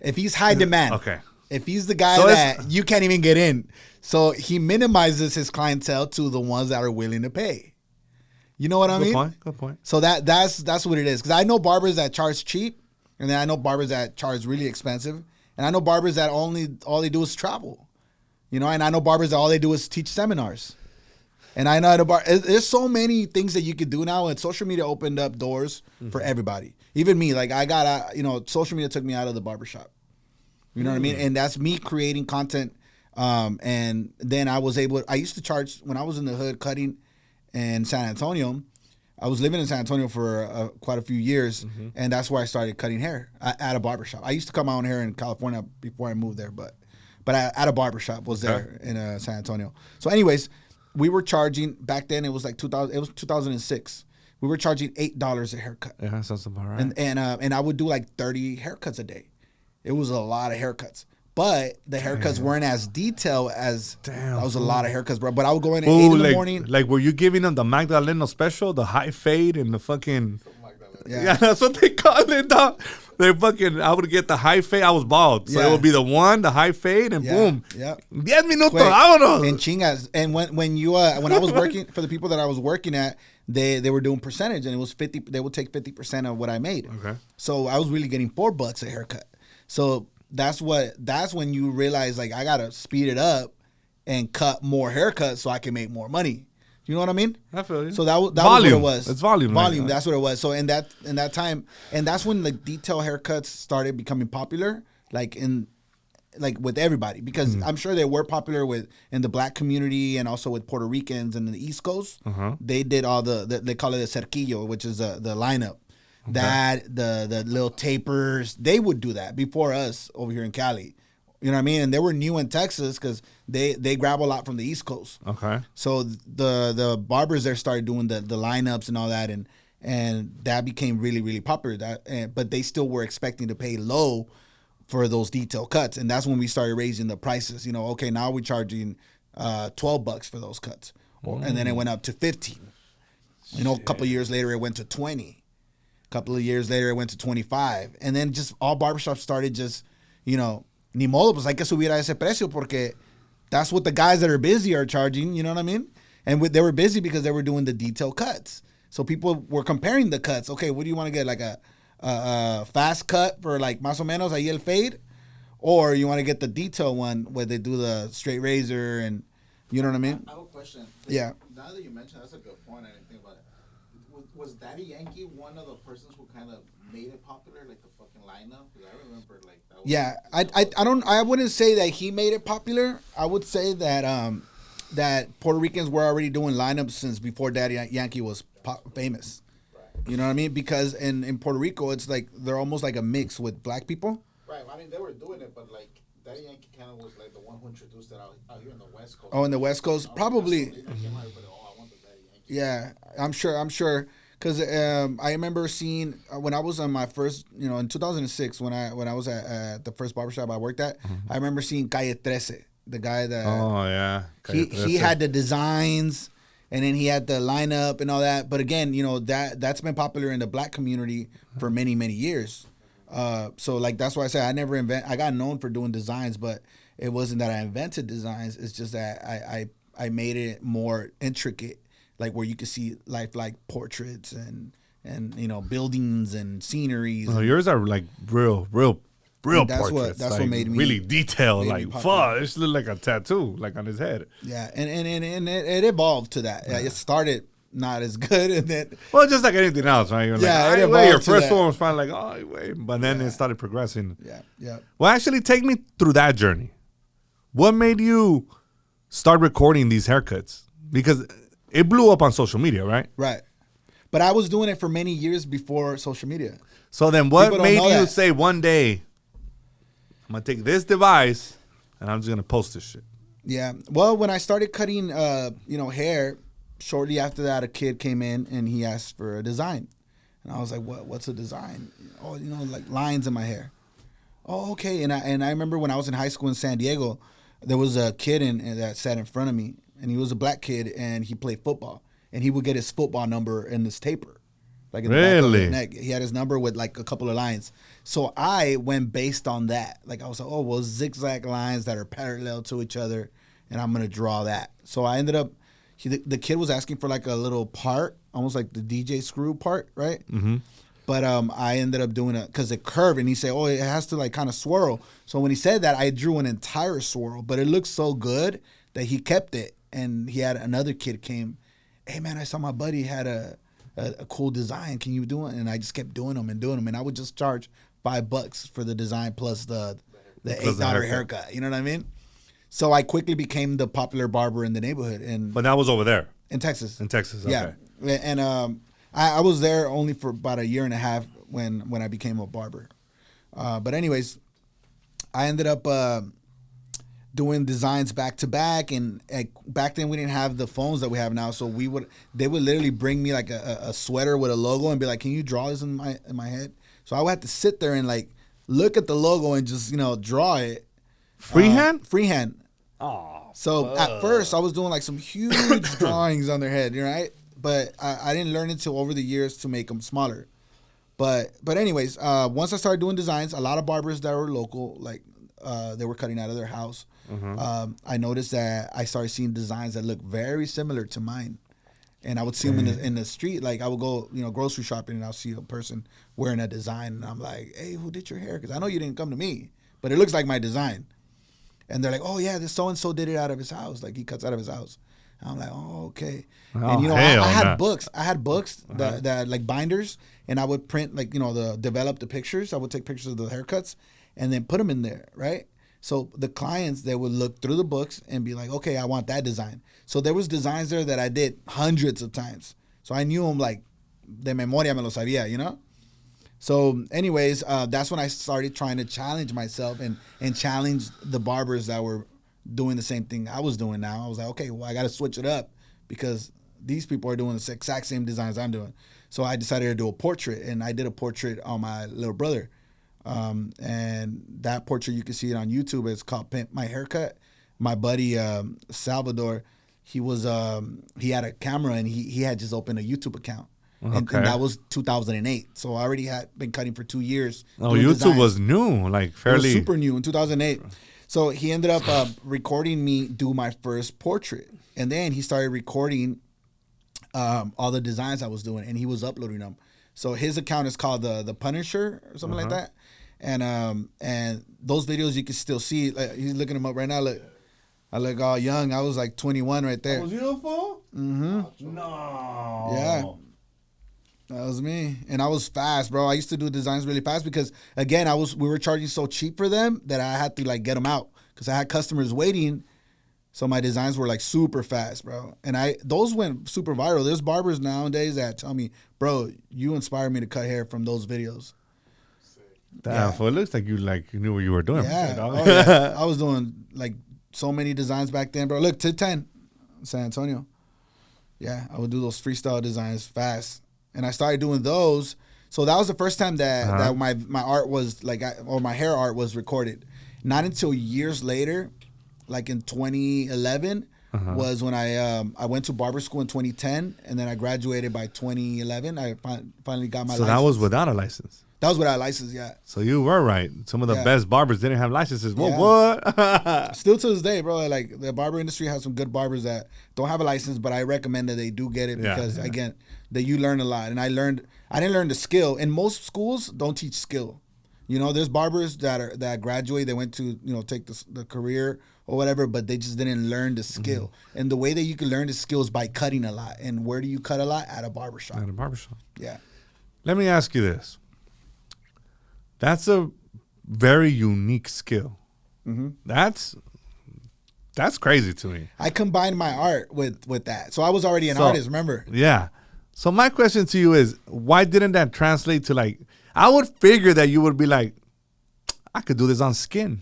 If he's high demand, Okay. If he's the guy So that you can't even get in, so he minimizes his clientele to the ones that are willing to pay. You know what I mean? Good point. So that's what it is. Because I know barbers that charge cheap, and then I know barbers that charge really expensive, and I know barbers that all they do is travel. You know, and I know barbers that all they do is teach seminars. And I know there's so many things that you could do now, and social media opened up doors for everybody. Even me, like I got, social media took me out of the barbershop. You know what I mean? And that's me creating content. And then I used to charge, when I was in the hood cutting in San Antonio, I was living in San Antonio for quite a few years, and that's where I started cutting hair at a barbershop. I used to cut my own hair in California before I moved there, but at a barbershop was there in San Antonio. So anyways, we were charging, back then it was like 2006. We were charging $8 a haircut. Yeah, that sounds about right. And I would do like 30 haircuts a day. It was a lot of haircuts. But the haircuts weren't as detailed as that was a lot of haircuts, bro. But I would go in at 8 in the morning. Like, were you giving them the Magdaleno special, the high fade and the fucking... Yeah. that's what they call it, dog. I would get the high fade. I was bald. So it would be the high fade, and boom. Yeah. 10 minutos, Quick. vámonos. And chingas. And when I was working, for the people that I was working at, they were doing percentage, and it was 50. They would take 50% of what I made. Okay. So I was really getting $4 a haircut. So that's when you realize, like, I gotta speed it up and cut more haircuts so I can make more money. You know what I mean? I feel you. So that was Volume. what it was. It's volume. Volume. Right? That's what it was. So in that time, and that's when the detail haircuts started becoming popular, like with everybody, because I'm sure they were popular in the black community and also with Puerto Ricans and the East Coast. They did all they call it a cerquillo, which is the lineup. Okay. That the little tapers, they would do that before us over here in Cali. You know what I mean? And they were new in Texas because they grab a lot from the East Coast. Okay. So the barbers there started doing the lineups and all that, and that became really, really popular. But they still were expecting to pay low for those detail cuts, and that's when we started raising the prices. You know, okay, now we're charging $12 for those cuts, and then it went up to 15. You know, a couple of years later, it went to 20. A couple of years later, it went to 25, and then just all barbershops started just, you know, ni modo, pues hay que subir a ese precio porque that's what the guys that are busy are charging. You know what I mean? And they were busy because they were doing the detail cuts. So people were comparing the cuts. Okay, what do you want to get? Like a fast cut for like más o menos ahí el fade, or you want to get the detail one where they do the straight razor and you know what I mean? I have a question. Yeah. Now that you mentioned, that's a good point. I didn't think about it. Was Daddy Yankee one of the persons who kind of made it popular, like the fucking lineup? Because I remember like that. Yeah, I wouldn't say that he made it popular. I would say that that Puerto Ricans were already doing lineups since before Daddy Yankee was famous. Right. You know what I mean? Because in Puerto Rico, it's like they're almost like a mix with black people. Right. I mean, they were doing it, but like Daddy Yankee kind of was like the one who introduced it out here in the West Coast. Oh, in the West Coast, probably. I want the Daddy Yankee. Yeah, I'm sure. Because I remember seeing when I was on my first, you know, in 2006 when I was at the first barbershop I worked at, I remember seeing Calle 13, the guy that he had the designs and then he had the lineup and all that. But again, you know, that's been popular in the black community for many, many years. So like that's why I say I got known for doing designs, but it wasn't that I invented designs. It's just that I made it more intricate. Like where you can see lifelike portraits and you know buildings and sceneries. Oh, yours are like real that's portraits. That's like, what made me really detailed. made me Like popular. fuck, it looked like a tattoo, like on his head. Yeah, and it evolved to that. Yeah. It started not as good, and then Well, just like anything else, right? You're Yeah, like, it wait, your evolved to first that. one was probably like, oh, wait, but then it started progressing. yeah. Well, actually, take me through that journey. What made you start recording these haircuts? Because it blew up on social media, right? Right. But I was doing it for many years before social media. So then what People don't made know you that. say one day, I'm going to take this device and I'm just going to post this shit? Yeah. Well, when I started cutting, hair, shortly after that, a kid came in and he asked for a design. And I was like, what's a design? Oh, you know, like lines in my hair. Oh, okay. And I remember when I was in high school in San Diego, there was a kid that sat in front of me. And he was a black kid, and he played football. And he would get his football number in this taper. Like in the back of his neck. He had his number with like a couple of lines. So I went based on that. Like I was like, oh, well, zigzag lines that are parallel to each other, and I'm going to draw that. So I ended up, the kid was asking for like a little part, almost like the DJ screw part, right? Mm-hmm. But I ended up doing it because it curved, and he said, oh, it has to like kind of swirl. So when he said that, I drew an entire swirl, but it looked so good that he kept it. And he had another kid came, hey man, I saw my buddy had a cool design. Can you do it? And I just kept doing them. And I would just charge $5 for the design plus the $8 haircut. You know what I mean? So I quickly became the popular barber in the neighborhood. But that was over there. In Texas. In Texas, okay. Yeah. And I was there only for about a year and a half when I became a barber. But anyways, I ended up doing designs back to back, and back then we didn't have the phones that we have now, so they would literally bring me like a sweater with a logo and be like, can you draw this in my head? So I would have to sit there and like look at the logo and just draw it freehand. Oh, so at first I was doing like some huge drawings on their head, right? But I didn't learn until over the years to make them smaller. But anyways, once I started doing designs, a lot of barbers that were local, like they were cutting out of their house. Mm-hmm. I noticed that I started seeing designs that looked very similar to mine, and I would see them in the street. Like I would go, grocery shopping, and I'll see a person wearing a design, and I'm like, "Hey, who did your hair? Because I know you didn't come to me, but it looks like my design." And they're like, "Oh yeah, this so and so did it out of his house. Like he cuts out of his house." And I'm like, "Oh okay." Oh, And I had books. I had books that like binders, and I would print develop the pictures. I would take pictures of the haircuts, and then put them in there, right? So the clients, they would look through the books and be like, okay, I want that design. So there was designs there that I did hundreds of times. So I knew them like de memoria me lo sabía, So, anyways, that's when I started trying to challenge myself and challenge the barbers that were doing the same thing I was doing now. I was like, okay, well, I got to switch it up because these people are doing the exact same designs I'm doing. So I decided to do a portrait, and I did a portrait on my little brother. And that portrait, you can see it on YouTube. It's called Pimp My Haircut. My buddy Salvador, he had a camera, and he had just opened a YouTube account. And that was 2008. So I already had been cutting for 2 years. Oh, YouTube designs. Was new, like fairly. It was super new in 2008. So he ended up recording me do my first portrait. And then he started recording all the designs I was doing, and he was uploading them. So his account is called the Punisher or something like that. And those videos you can still see. Like, he's looking them up right now. Look, I look all young. I was like 21 right there. That was you, fool? Mm-hmm. No. Yeah. That was me. And I was fast, bro. I used to do designs really fast because, again, we were charging so cheap for them that I had to like get them out because I had customers waiting. So my designs were like super fast, bro. And those went super viral. There's barbers nowadays that tell me, bro, you inspired me to cut hair from those videos. Damn, it looks like you knew what you were doing. Yeah. Oh, yeah. I was doing like so many designs back then, bro. Look, to 10, San Antonio. Yeah, I would do those freestyle designs fast. And I started doing those. So that was the first time that my art was like, or my hair art was recorded. Not until years later, like in 2011, was when I went to barber school in 2010, and then I graduated by 2011. I finally got my license. So that was without a license? That was without a license, yeah. So you were right. Some of the best barbers didn't have licenses. Well, what? Still to this day, bro. Like the barber industry has some good barbers that don't have a license, but I recommend that they do get it because, again, that you learn a lot. And I didn't learn the skill. And most schools don't teach skill. You know, there's barbers that graduate, they went to, take the career or whatever, but they just didn't learn the skill. Mm-hmm. And the way that you can learn the skill is by cutting a lot. And where do you cut a lot? At a barbershop. At a barbershop. Yeah. Let me ask you this. That's a very unique skill. Mm-hmm. That's crazy to me. I combined my art with that. So I was already an artist, remember? Yeah. So my question to you is, why didn't that translate to like, I would figure that you would be like, I could do this on skin.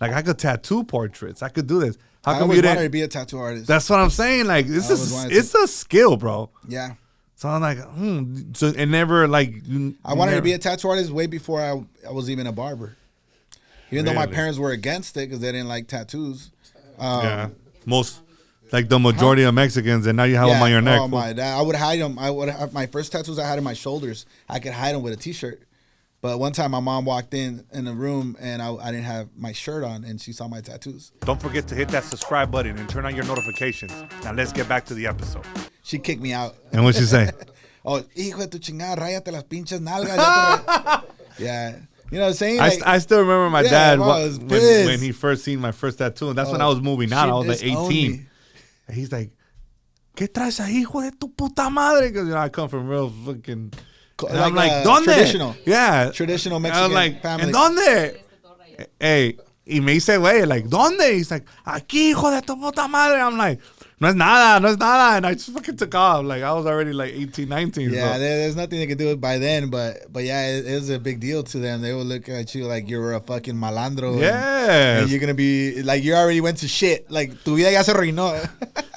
Like I could tattoo portraits. I could do this. How come you didn't? I wanted to be a tattoo artist. That's what I'm saying. Like it's a skill, bro. Yeah. So I'm like, So it never like. I wanted to be a tattoo artist way before I was even a barber. Even though my parents were against it because they didn't like tattoos. Most, like the majority of Mexicans, and now you have them on your neck. Oh my! I would hide them. I would have my first tattoos I had in my shoulders. I could hide them with a T-shirt. But one time my mom walked in the room and I didn't have my shirt on and she saw my tattoos. Don't forget to hit that subscribe button and turn on your notifications. Now let's get back to the episode. She kicked me out. And what'd she say? Oh, hijo de tu chingada, ráyate las pinches nalgas. Yeah. You know what I'm saying? Like, I still remember my dad when he first seen my first tattoo. And that's when I was moving out. I was like 18. And he's like, ¿Qué traes ahí, hijo de tu puta madre? Because I come from real fucking... And I'm like, ¿dónde? Traditional. Yeah. Traditional Mexican family. ¿En dónde? Hey, y me dice, güey, like, ¿dónde? He's like, aquí, hijo de tu puta madre. I'm like, no es nada. And I just fucking took off. Like, I was already like 18, 19. Yeah, so. There's nothing they could do by then. But yeah, it was a big deal to them. They would look at you like you were a fucking malandro. Yeah. And you're going to be, like, you already went to shit. Like, tu vida ya se arruinó.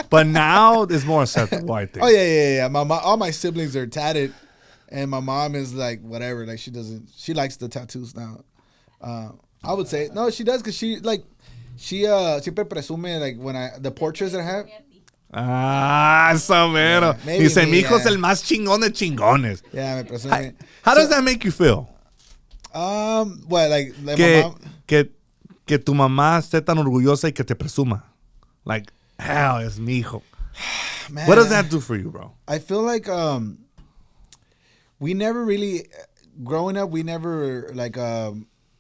But now it's more acceptable, I think. Oh, yeah. All my siblings are tatted. And my mom is like, whatever. Like, she likes the tattoos now. I would say, no, she does because she siempre presume, like, the portraits that I have. So mero. Dice, mi hijo es el más chingón de chingones. Yeah, me presume. How does that make you feel? What, like my mom? Que tu mamá esté tan orgullosa y que te presuma. Like, hell, es mi hijo. Man, what does that do for you, bro? I feel like, we never really, growing up, we never like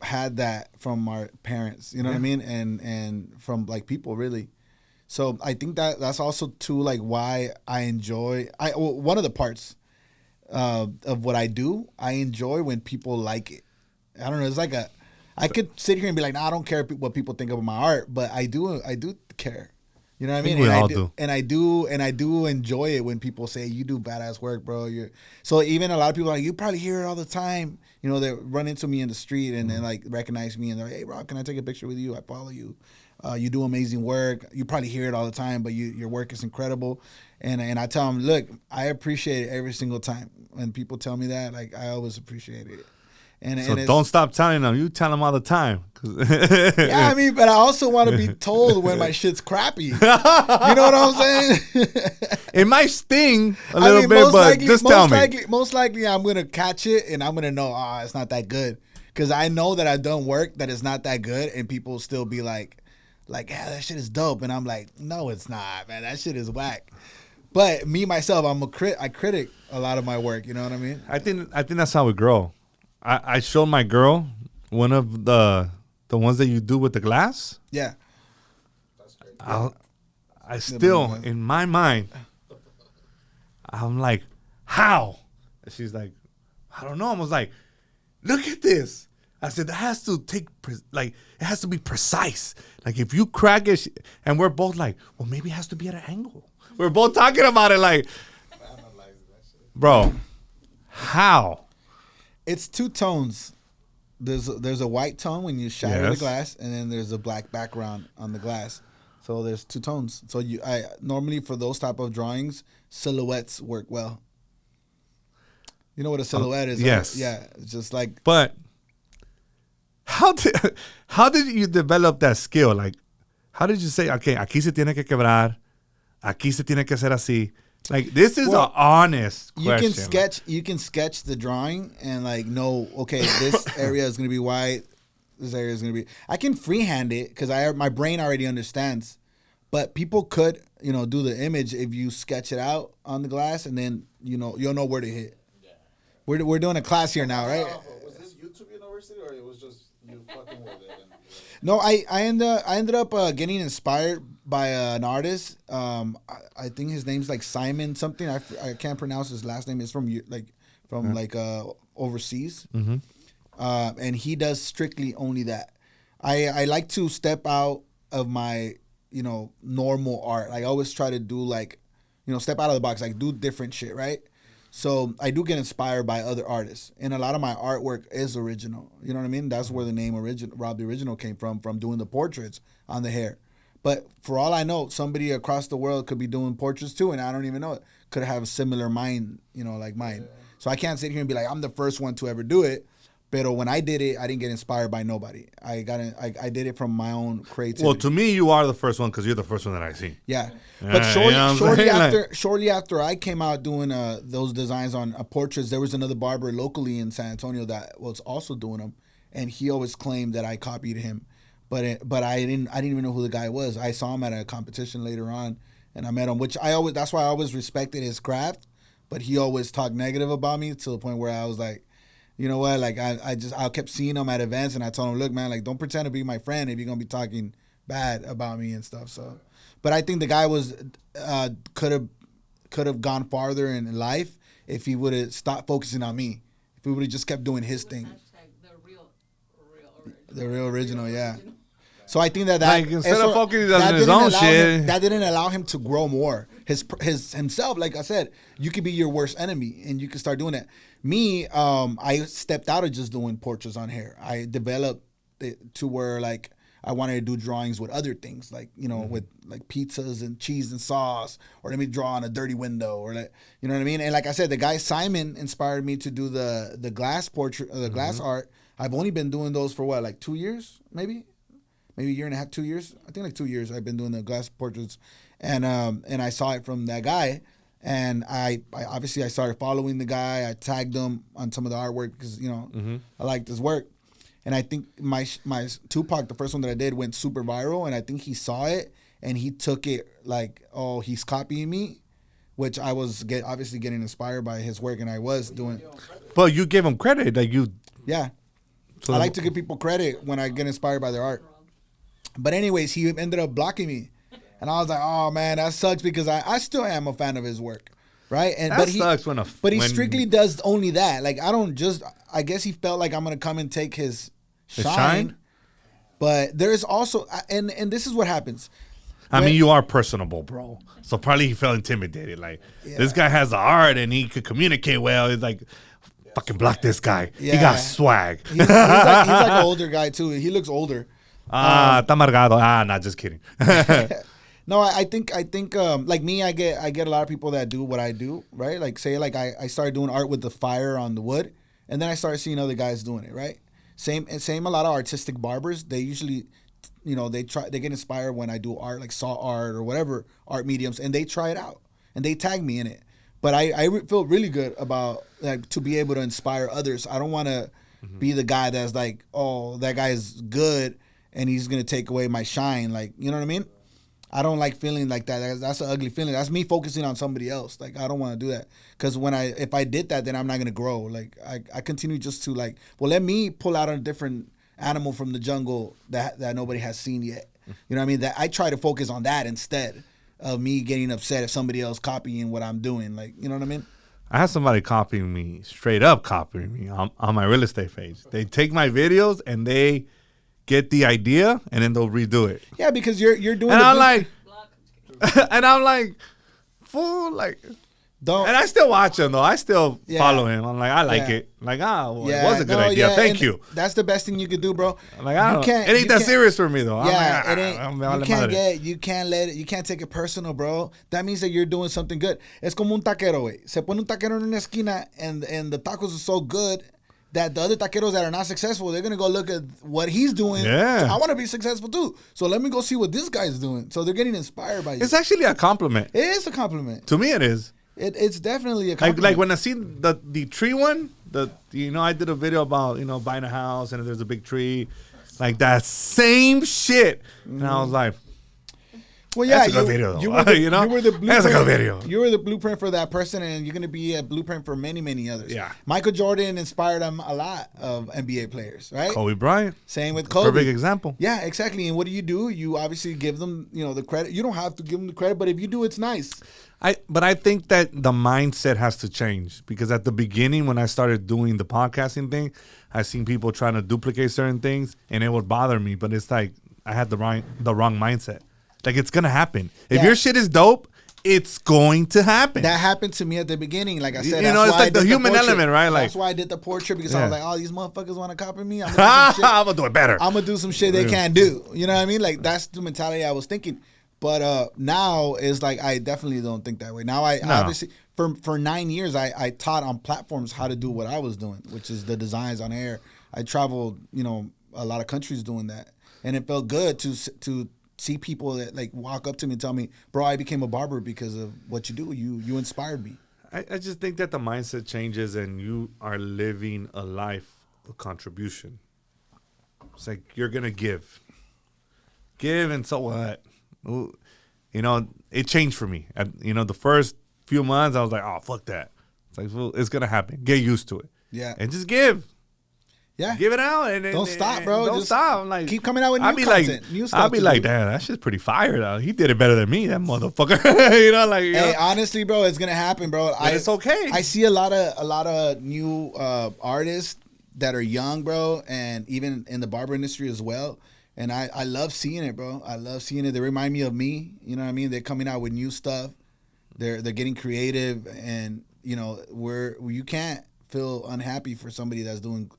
had that from our parents, you know what I mean, and from like people really. So I think that's also too like why I enjoy. One of the parts of what I do, I enjoy when people like it. I don't know. It's like I could sit here and be like, nah, I don't care what people think about my art, but I do care. You know what I think mean? we And all do. And I do enjoy it when people say you do badass work, bro. So even a lot of people are like, you probably hear it all the time. You know, they run into me in the street and then like recognize me and they're like, hey, Rob, can I take a picture with you? I follow you. You do amazing work. You probably hear it all the time, but your work is incredible. And I tell them, look, I appreciate it every single time. When people tell me that, like, I always appreciate it. So don't stop telling them. You tell them all the time. Yeah, I mean, but I also want to be told when my shit's crappy. You know what I'm saying? It might sting a little bit, but just tell me. Most likely, I'm going to catch it and I'm going to know, it's not that good. Because I know that I've done work that is not that good and people still be like, yeah, that shit is dope. And I'm like, no, it's not, man. That shit is whack. But me, myself, I critic a lot of my work. You know what I mean? I think that's how we grow. I showed my girl one of the ones that you do with the glass. Yeah. That's great. I still, in my mind, I'm like, how? And she's like, I don't know. I was like, look at this. I said, that has to it has to be precise. Like, if you crack it, and we're both like, well, maybe it has to be at an angle. We're both talking about it like, bro, how? It's two tones. There's a white tone when you shatter the glass, and then there's a black background on the glass. So there's two tones. So I normally for those type of drawings, silhouettes work well. You know what a silhouette is? Yes. Right? Yeah. It's just like. But how did you develop that skill? Like, how did you say, okay, aquí se tiene que quebrar, aquí se tiene que hacer así? Like, this is an honest question. You can sketch the drawing and like know, okay, this area is gonna be white, this area is gonna be. I can freehand it because my brain already understands. But people could, do the image if you sketch it out on the glass, and then you'll know where to hit. Yeah. We're doing a class here now, right? Was this YouTube University or it was just you fucking with it? No, I ended up getting inspired by an artist. I think his name's like Simon something. I can't pronounce his last name. It's from overseas, and he does strictly only that. I like to step out of my normal art. I always try to do step out of the box, like do different shit, right? So I do get inspired by other artists, and a lot of my artwork is original. You know what I mean? That's where the name Rob the Original came from doing the portraits on the hair. But for all I know, somebody across the world could be doing portraits too, and I don't even know it. Could have a similar mind, like mine. Yeah. So I can't sit here and be like, I'm the first one to ever do it. But when I did it, I didn't get inspired by nobody. I did it from my own creativity. Well, to me, you are the first one because you're the first one that I see. Yeah, but shortly after I came out doing those designs on portraits, there was another barber locally in San Antonio that was also doing them, and he always claimed that I copied him, but I didn't even know who the guy was. I saw him at a competition later on, and I met him, that's why I always respected his craft, but he always talked negative about me to the point where I was like, you know what? Like I kept seeing him at events, and I told him, look, man, like don't pretend to be my friend if you're gonna be talking bad about me and stuff. So, but I think the guy was could have gone farther in life if he would have stopped focusing on me. If he would have just kept doing his thing. The real original, yeah. So I think that instead of focusing on his own shit, that didn't allow him to grow more. Himself, like I said, you could be your worst enemy, and you can start doing that. Me, I stepped out of just doing portraits on hair. I developed it to where like I wanted to do drawings with other things, like with like pizzas and cheese and sauce, or let me draw on a dirty window, or like, you know what I mean. And like I said, the guy Simon inspired me to do the glass portrait, the glass art. I've only been doing those for what, like 2 years, maybe a year and a half, 2 years. I think like 2 years I've been doing the glass portraits, and I saw it from that guy. And I obviously I started following the guy. I tagged him on some of the artwork because I liked his work. And I think my Tupac, the first one that I did, went super viral. And I think he saw it and he took it like, oh, he's copying me, which I was obviously getting inspired by his work, and I was doing. But you gave him credit, like you. Yeah, so I like to give people credit when I get inspired by their art. But anyways, he ended up blocking me. And I was like, oh man, that sucks because I still am a fan of his work, right? And that sucks when he strictly does only that. Like I guess he felt like I'm gonna come and take his shine. But there's also and this is what happens. I mean, you are personable, bro. So probably he felt intimidated. Like, this guy has the art and he could communicate well. He's like, fucking block this guy. Yeah. He got swag. He's like an older guy too. He looks older. Está amargado. Nah, just kidding. No, I think like me, I get a lot of people that do what I do, right? Like say like I started doing art with the fire on the wood, and then I started seeing other guys doing it, right? Same a lot of artistic barbers, they usually, you know, they get inspired when I do art, like saw art or whatever art mediums, and they try it out and they tag me in it. But I feel really good about like to be able to inspire others. I don't want to be the guy that's like, oh, that guy is good and he's gonna take away my shine, like, you know what I mean? I don't like feeling like that. That's an ugly feeling. That's me focusing on somebody else. Like, I don't want to do that. Because if I did that, then I'm not going to grow. Like, I continue just to like, well, let me pull out a different animal from the jungle that nobody has seen yet. You know what I mean? That I try to focus on that instead of me getting upset if somebody else copying what I'm doing. Like, you know what I mean? I have somebody copying me, straight up copying me on my real estate page. They take my videos and they get the idea and then they'll redo it. Yeah, because you're doing. And I'm like, fool, like. Don't. And I still watch him though. I still follow him. I'm like, I like it. Like, well, it was a good idea. Thank you. That's the best thing you could do, bro. I'm like, I don't know. It ain't that serious for me though. Yeah, I'm like, you can't take it personal, bro. That means that you're doing something good. Es como un taquero, güey. Se pone un taquero en una esquina and the tacos are so good that the other taqueros that are not successful, they're going to go look at what he's doing. Yeah. I want to be successful too. So let me go see what this guy's doing. So they're getting inspired by you. It's actually a compliment. It is a compliment. To me, it is. It's definitely a compliment. Like when I see the tree one, I did a video about, buying a house and there's a big tree. Like that same shit. And I was like, well, yeah, that's a good video, though. You were the blueprint. That's a good video. You were the blueprint for that person, and you're going to be a blueprint for many, many others. Yeah. Michael Jordan inspired a lot of NBA players, right? Kobe Bryant. Same with Kobe. Perfect example. Yeah, exactly. And what do? You obviously give them, the credit. You don't have to give them the credit, but if you do, it's nice. But I think that the mindset has to change because at the beginning when I started doing the podcasting thing, I seen people trying to duplicate certain things and it would bother me. But it's like I had the wrong mindset. Like it's gonna happen. If your shit is dope, it's going to happen. That happened to me at the beginning. Like I said, it's like the human element, right? Like that's why I did the portrait because I was like, oh, these motherfuckers want to copy me. I'm gonna do it better. I'm gonna do some shit they can't do. You know what I mean? Like that's the mentality I was thinking. But now it's like I definitely don't think that way. Now obviously for 9 years I taught on platforms how to do what I was doing, which is the designs on air. I traveled, a lot of countries doing that, and it felt good to see people that like walk up to me and tell me, bro, I became a barber because of what you do. You inspired me. I just think that the mindset changes and you are living a life of contribution. It's like you're gonna give and so what? It changed for me. The first few months I was like, oh, fuck that. It's like, well, it's gonna happen. Get used to it. Yeah. And just give. Yeah. Give it out. And don't stop, bro. Don't stop. Like, keep coming out with new content. New stuff. I'll be like, damn, that shit's pretty fire though. He did it better than me, that motherfucker. Hey, honestly, bro, it's gonna happen, bro. It's okay. I see a lot of new artists that are young, bro, and even in the barber industry as well. And I love seeing it, bro. I love seeing it. They remind me of me. You know what I mean? They're coming out with new stuff. They're getting creative, and you can't feel unhappy for somebody that's doing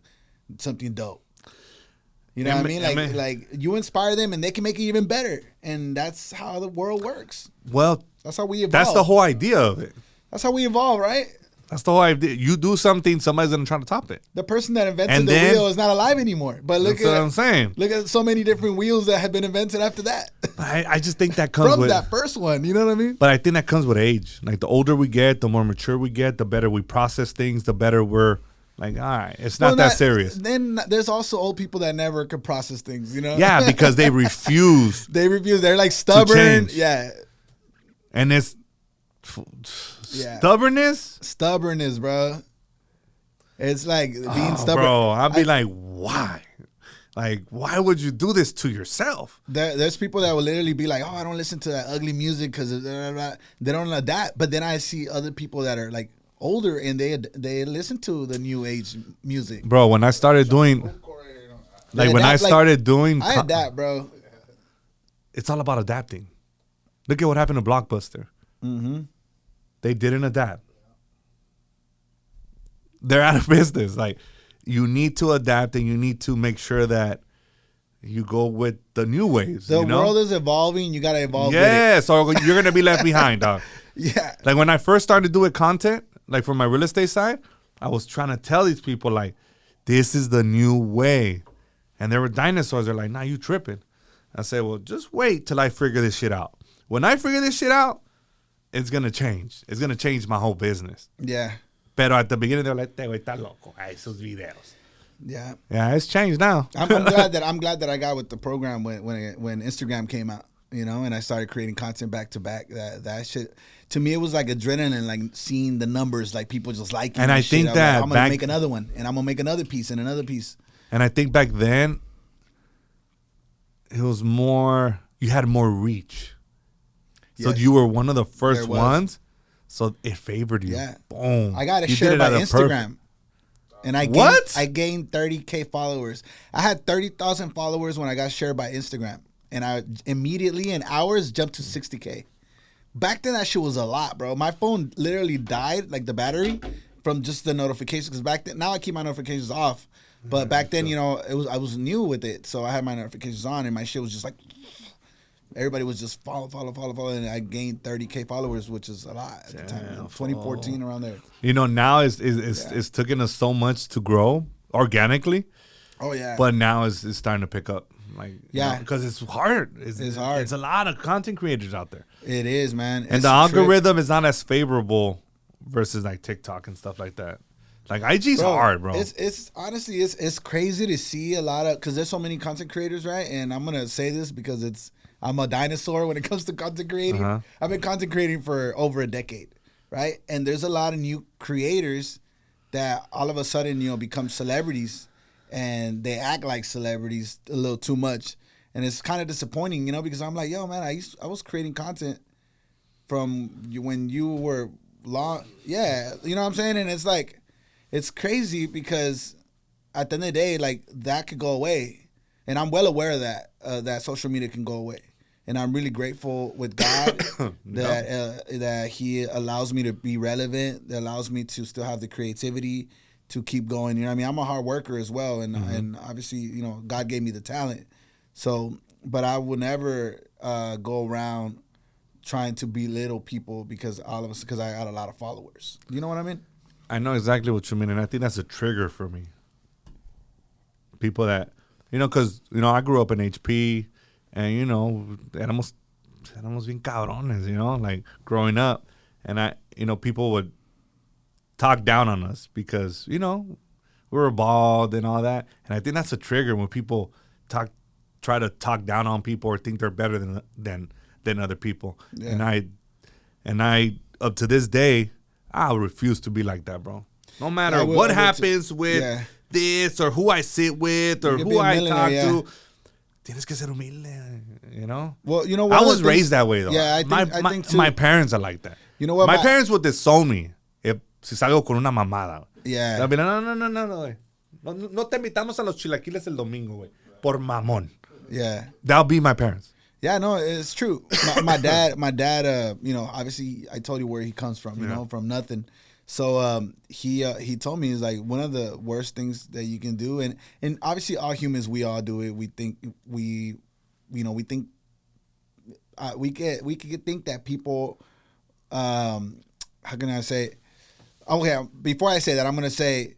something dope. You know what I mean? Like you inspire them, and they can make it even better. And that's how the world works. Well, that's how we evolve. That's the whole idea of it. That's how we evolve, right? That's the whole idea. You do something, somebody's gonna try to top it. The person that invented the wheel is not alive anymore. But look that's what I'm saying. Look at so many different wheels that have been invented after that. I just think that comes from with that first one. You know what I mean? But I think that comes with age. Like the older we get, the more mature we get, the better we process things, the better we're like, all right, it's not that serious. Then there's also old people that never could process things. Yeah, because they refuse. They're like stubborn. Yeah. And it's stubbornness, bro. It's like being stubborn. Bro, I'll be like, why? Like, why would you do this to yourself? There's people that will literally be like, oh, I don't listen to that ugly music because they don't adapt. But then I see other people that are like older and they listen to the new age music. Bro, when I started doing, I adapt, bro. It's all about adapting. Look at what happened to Blockbuster. Mm-hmm. They didn't adapt. They're out of business. Like, you need to adapt, and you need to make sure that you go with the new ways. The you know? world is evolving. You got to evolve with Yeah, so you're going to be left behind, dog. it. Yeah. Like, when I first started doing content, like for my real estate side, I was trying to tell these people, like, this is the new way. And there were dinosaurs. They're like, nah, you tripping. I said, well, just wait till I figure this shit out. When I figure this shit out, it's going to change. It's going to change my whole business. Yeah. Pero at the beginning, they were like, te güey está loco. A esos videos. Yeah. Yeah, it's changed now. I'm glad that I got with the program when Instagram came out, you know, and I started creating content back to back. That shit, to me, it was like adrenaline, like seeing the numbers, like people just liking. And I think shit. that I'm gonna make another one, and I'm gonna make another piece and another piece. And I think back then, it was more, you had more reach. So Yes. you were one of the first There was. ones. So it favored you. Yeah. Boom. I got to You share did it by at a Instagram. And I gained, What? I gained 30K followers. I had 30,000 followers when I got shared by Instagram. And I immediately in hours jumped to 60K. Back then that shit was a lot, bro. My phone literally died, like the battery, from just the notifications. Because back then, now I keep my notifications off. But back then, you know, I was new with it. So I had my notifications on and my shit was just like, everybody was just follow. And I gained 30K followers, which is a lot at the time. Damn, 2014, around there. You know, now it's taken us so much to grow organically. Oh, yeah. But now it's starting to pick up. Like, Yeah. because it's hard. It's hard. It's a lot of content creators out there. It is, man. And the algorithm is not as favorable versus like TikTok and stuff like that. Like IG's hard, bro. It's honestly it's crazy to see a lot of, because there's so many content creators, right? And I'm gonna say this because I'm a dinosaur when it comes to content creating. Uh-huh. I've been content creating for over a decade, right? And there's a lot of new creators that all of a sudden, you know, become celebrities, and they act like celebrities a little too much, and it's kind of disappointing, you know, because I'm like, yo, man, I was creating content from when you were long, yeah, you know what I'm saying, and it's like. It's crazy because at the end of the day, like, that could go away. And I'm well aware of that social media can go away. And I'm really grateful with God that he allows me to be relevant, that allows me to still have the creativity to keep going. You know what I mean? I'm a hard worker as well. And obviously, you know, God gave me the talent. So, but I will never go around trying to belittle people because I got a lot of followers. You know what I mean? I know exactly what you mean, and I think that's a trigger for me. People that, you know, because, you know, I grew up in HP, and, you know, éramos bien cabrones, you know, like, growing up. And, you know, people would talk down on us because, you know, we were bald and all that. And I think that's a trigger when people try to talk down on people or think they're better than other people. Yeah. And I, up to this day, I refuse to be like that, bro. No matter what happens with this or who I sit with or who I talk to, tienes que ser humilde, you know? Well, you know, I was raised that way, though. Yeah, I think too. My parents are like that. You know what? My parents would disown me si salgo con una mamada. Yeah. They'll be like, no, güey. No te invitamos a los chilaquiles el domingo, güey. Por mamón. Yeah. That'll be my parents. Yeah, no, it's true. My dad, you know, obviously I told you where he comes from, you know, from nothing. So he told me, he's like, one of the worst things that you can do, and obviously all humans, we all do it. We think we could think that people, how can I say? Okay, before I say that, I'm gonna say,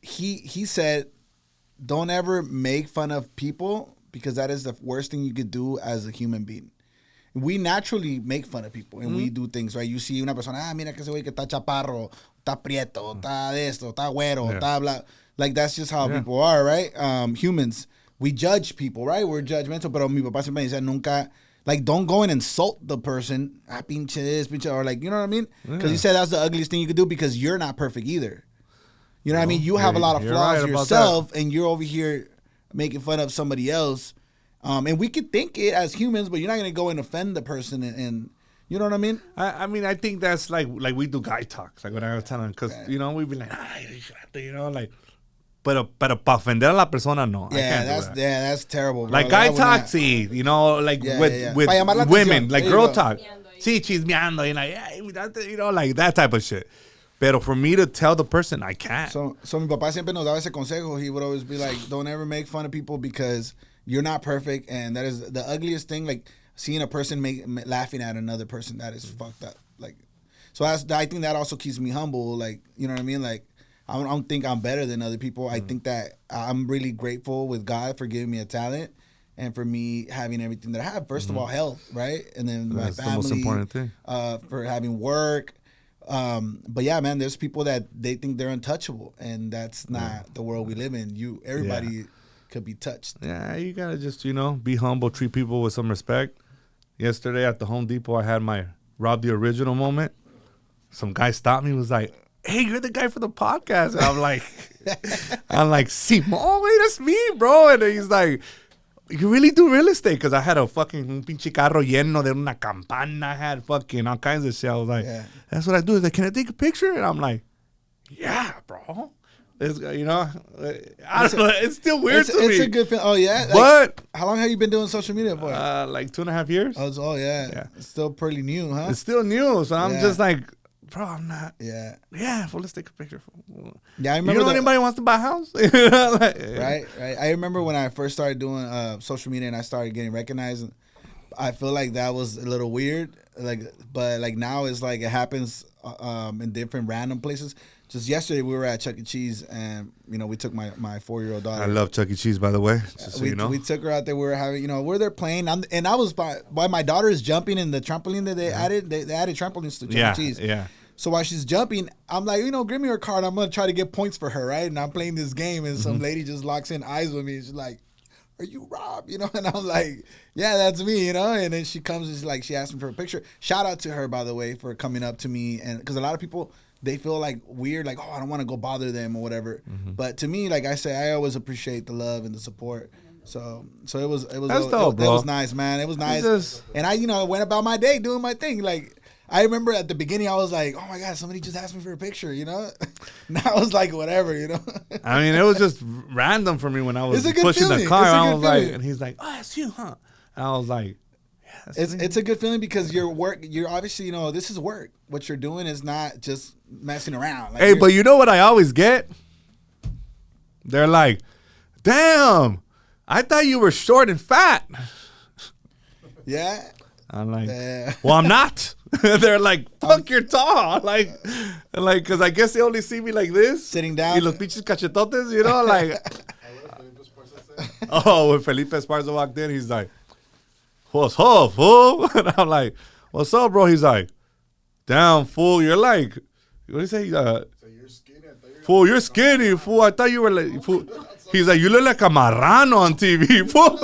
he said, don't ever make fun of people, because that is the worst thing you could do as a human being. We naturally make fun of people and we do things, right? You see una persona, mira que ese güey que está chaparro, está prieto, está de esto, está güero, está blah. Like, that's just how people are, right? Humans, we judge people, right? We're judgmental, pero mi papá siempre me dice, nunca, like, don't go and insult the person, pinche this, pinche, or like, you know what I mean? Because he said that's the ugliest thing you could do, because you're not perfect either. You know what I mean? You have a lot of flaws yourself, and you're over here making fun of somebody else. And we could think it as humans, but you're not going to go and offend the person and you know what I mean? I mean, I think that's like we do guy talk. Like when I was telling, because, you know, we'd be like, you know, like, Pero para ofender a la persona, no. I can't do that. That's terrible, bro. Like guy talk, sí, you know, like with women, like girl talk. Sí, chismeando, and like, yeah, you know, like that type of shit. Pero for me to tell the person, I can't. So mi papá siempre nos daba ese consejo. He would always be like, don't ever make fun of people because you're not perfect, and that is the ugliest thing. Like seeing a person laughing at another person, that is fucked up. Like, so I think that also keeps me humble. Like, you know what I mean? Like, I don't think I'm better than other people. I think that I'm really grateful with God for giving me a talent and for me having everything that I have. First of all, health, right? And then That's my family. the most important thing. For having work. But yeah, man, there's people that they think they're untouchable, and that's not the world we live in. Everybody could be touched. Yeah, you gotta just, you know, be humble, treat people with some respect. Yesterday at the Home Depot, I had my Rob the Original moment. Some guy stopped me and was like, hey, you're the guy for the podcast. And I'm like, Simon, wait, that's me, bro. And he's like, you really do real estate? Because I had a fucking pinche carro lleno de una campana. I had fucking all kinds of shit. I was like, that's what I do. He's like, can I take a picture? And I'm like, yeah, bro. It's, you know, I don't know. It's still weird to me. It's a good feeling. Oh, yeah? But how long have you been doing social media for? like 2.5 years. Oh, yeah. It's still pretty new, huh? It's still new. So I'm just like, bro, I'm not. Yeah. Yeah, well, let's take a picture. Yeah, I remember. You know anybody wants to buy a house? Right. I remember when I first started doing social media and I started getting recognized. I feel like that was a little weird. But now it's like it happens in different random places. Just yesterday we were at Chuck E. Cheese and we took my 4-year-old daughter. I love Chuck E. Cheese, by the way. Just so you know, we took her out there. We were having we're there playing, and I was while my daughter is jumping in the trampoline that they added. They added trampolines to Chuck E. Cheese. Yeah. So while she's jumping, I'm like, give me her card. I'm gonna try to get points for her, right? And I'm playing this game, and some lady just locks in eyes with me. She's like, "Are you Rob?" And I'm like, "Yeah, that's me." And then she comes and she asked me for a picture. Shout out to her, by the way, for coming up to me, and because a lot of people they feel like weird, like, oh, I don't want to go bother them or whatever. But to me, like I say, I always appreciate the love and the support. So it was that's dope, bro. It was nice, man. It was nice, and I went about my day doing my thing, like. I remember at the beginning, I was like, oh, my God, somebody just asked me for a picture, Now I was like, whatever, I mean, it was just random for me when I was pushing the car. I was like, and he's like, oh, that's you, huh? And I was like, yeah, it's a good feeling because you're obviously, this is work. What you're doing is not just messing around. Like, hey, but you know what I always get? They're like, damn, I thought you were short and fat. Yeah. I'm like, well, I'm not. They're like, fuck, you're tall. Like, because I guess they only see me like this. Sitting down. Y los pinches cachetotes, like. Oh, when Felipe Esparza walked in, he's like, what's up, fool? And I'm like, what's up, bro? He's like, damn, fool, you're like, what do you say? You're skinny. Fool, you're skinny, fool. I thought you were like, fool. He's like, you look like a marrano on TV, fool.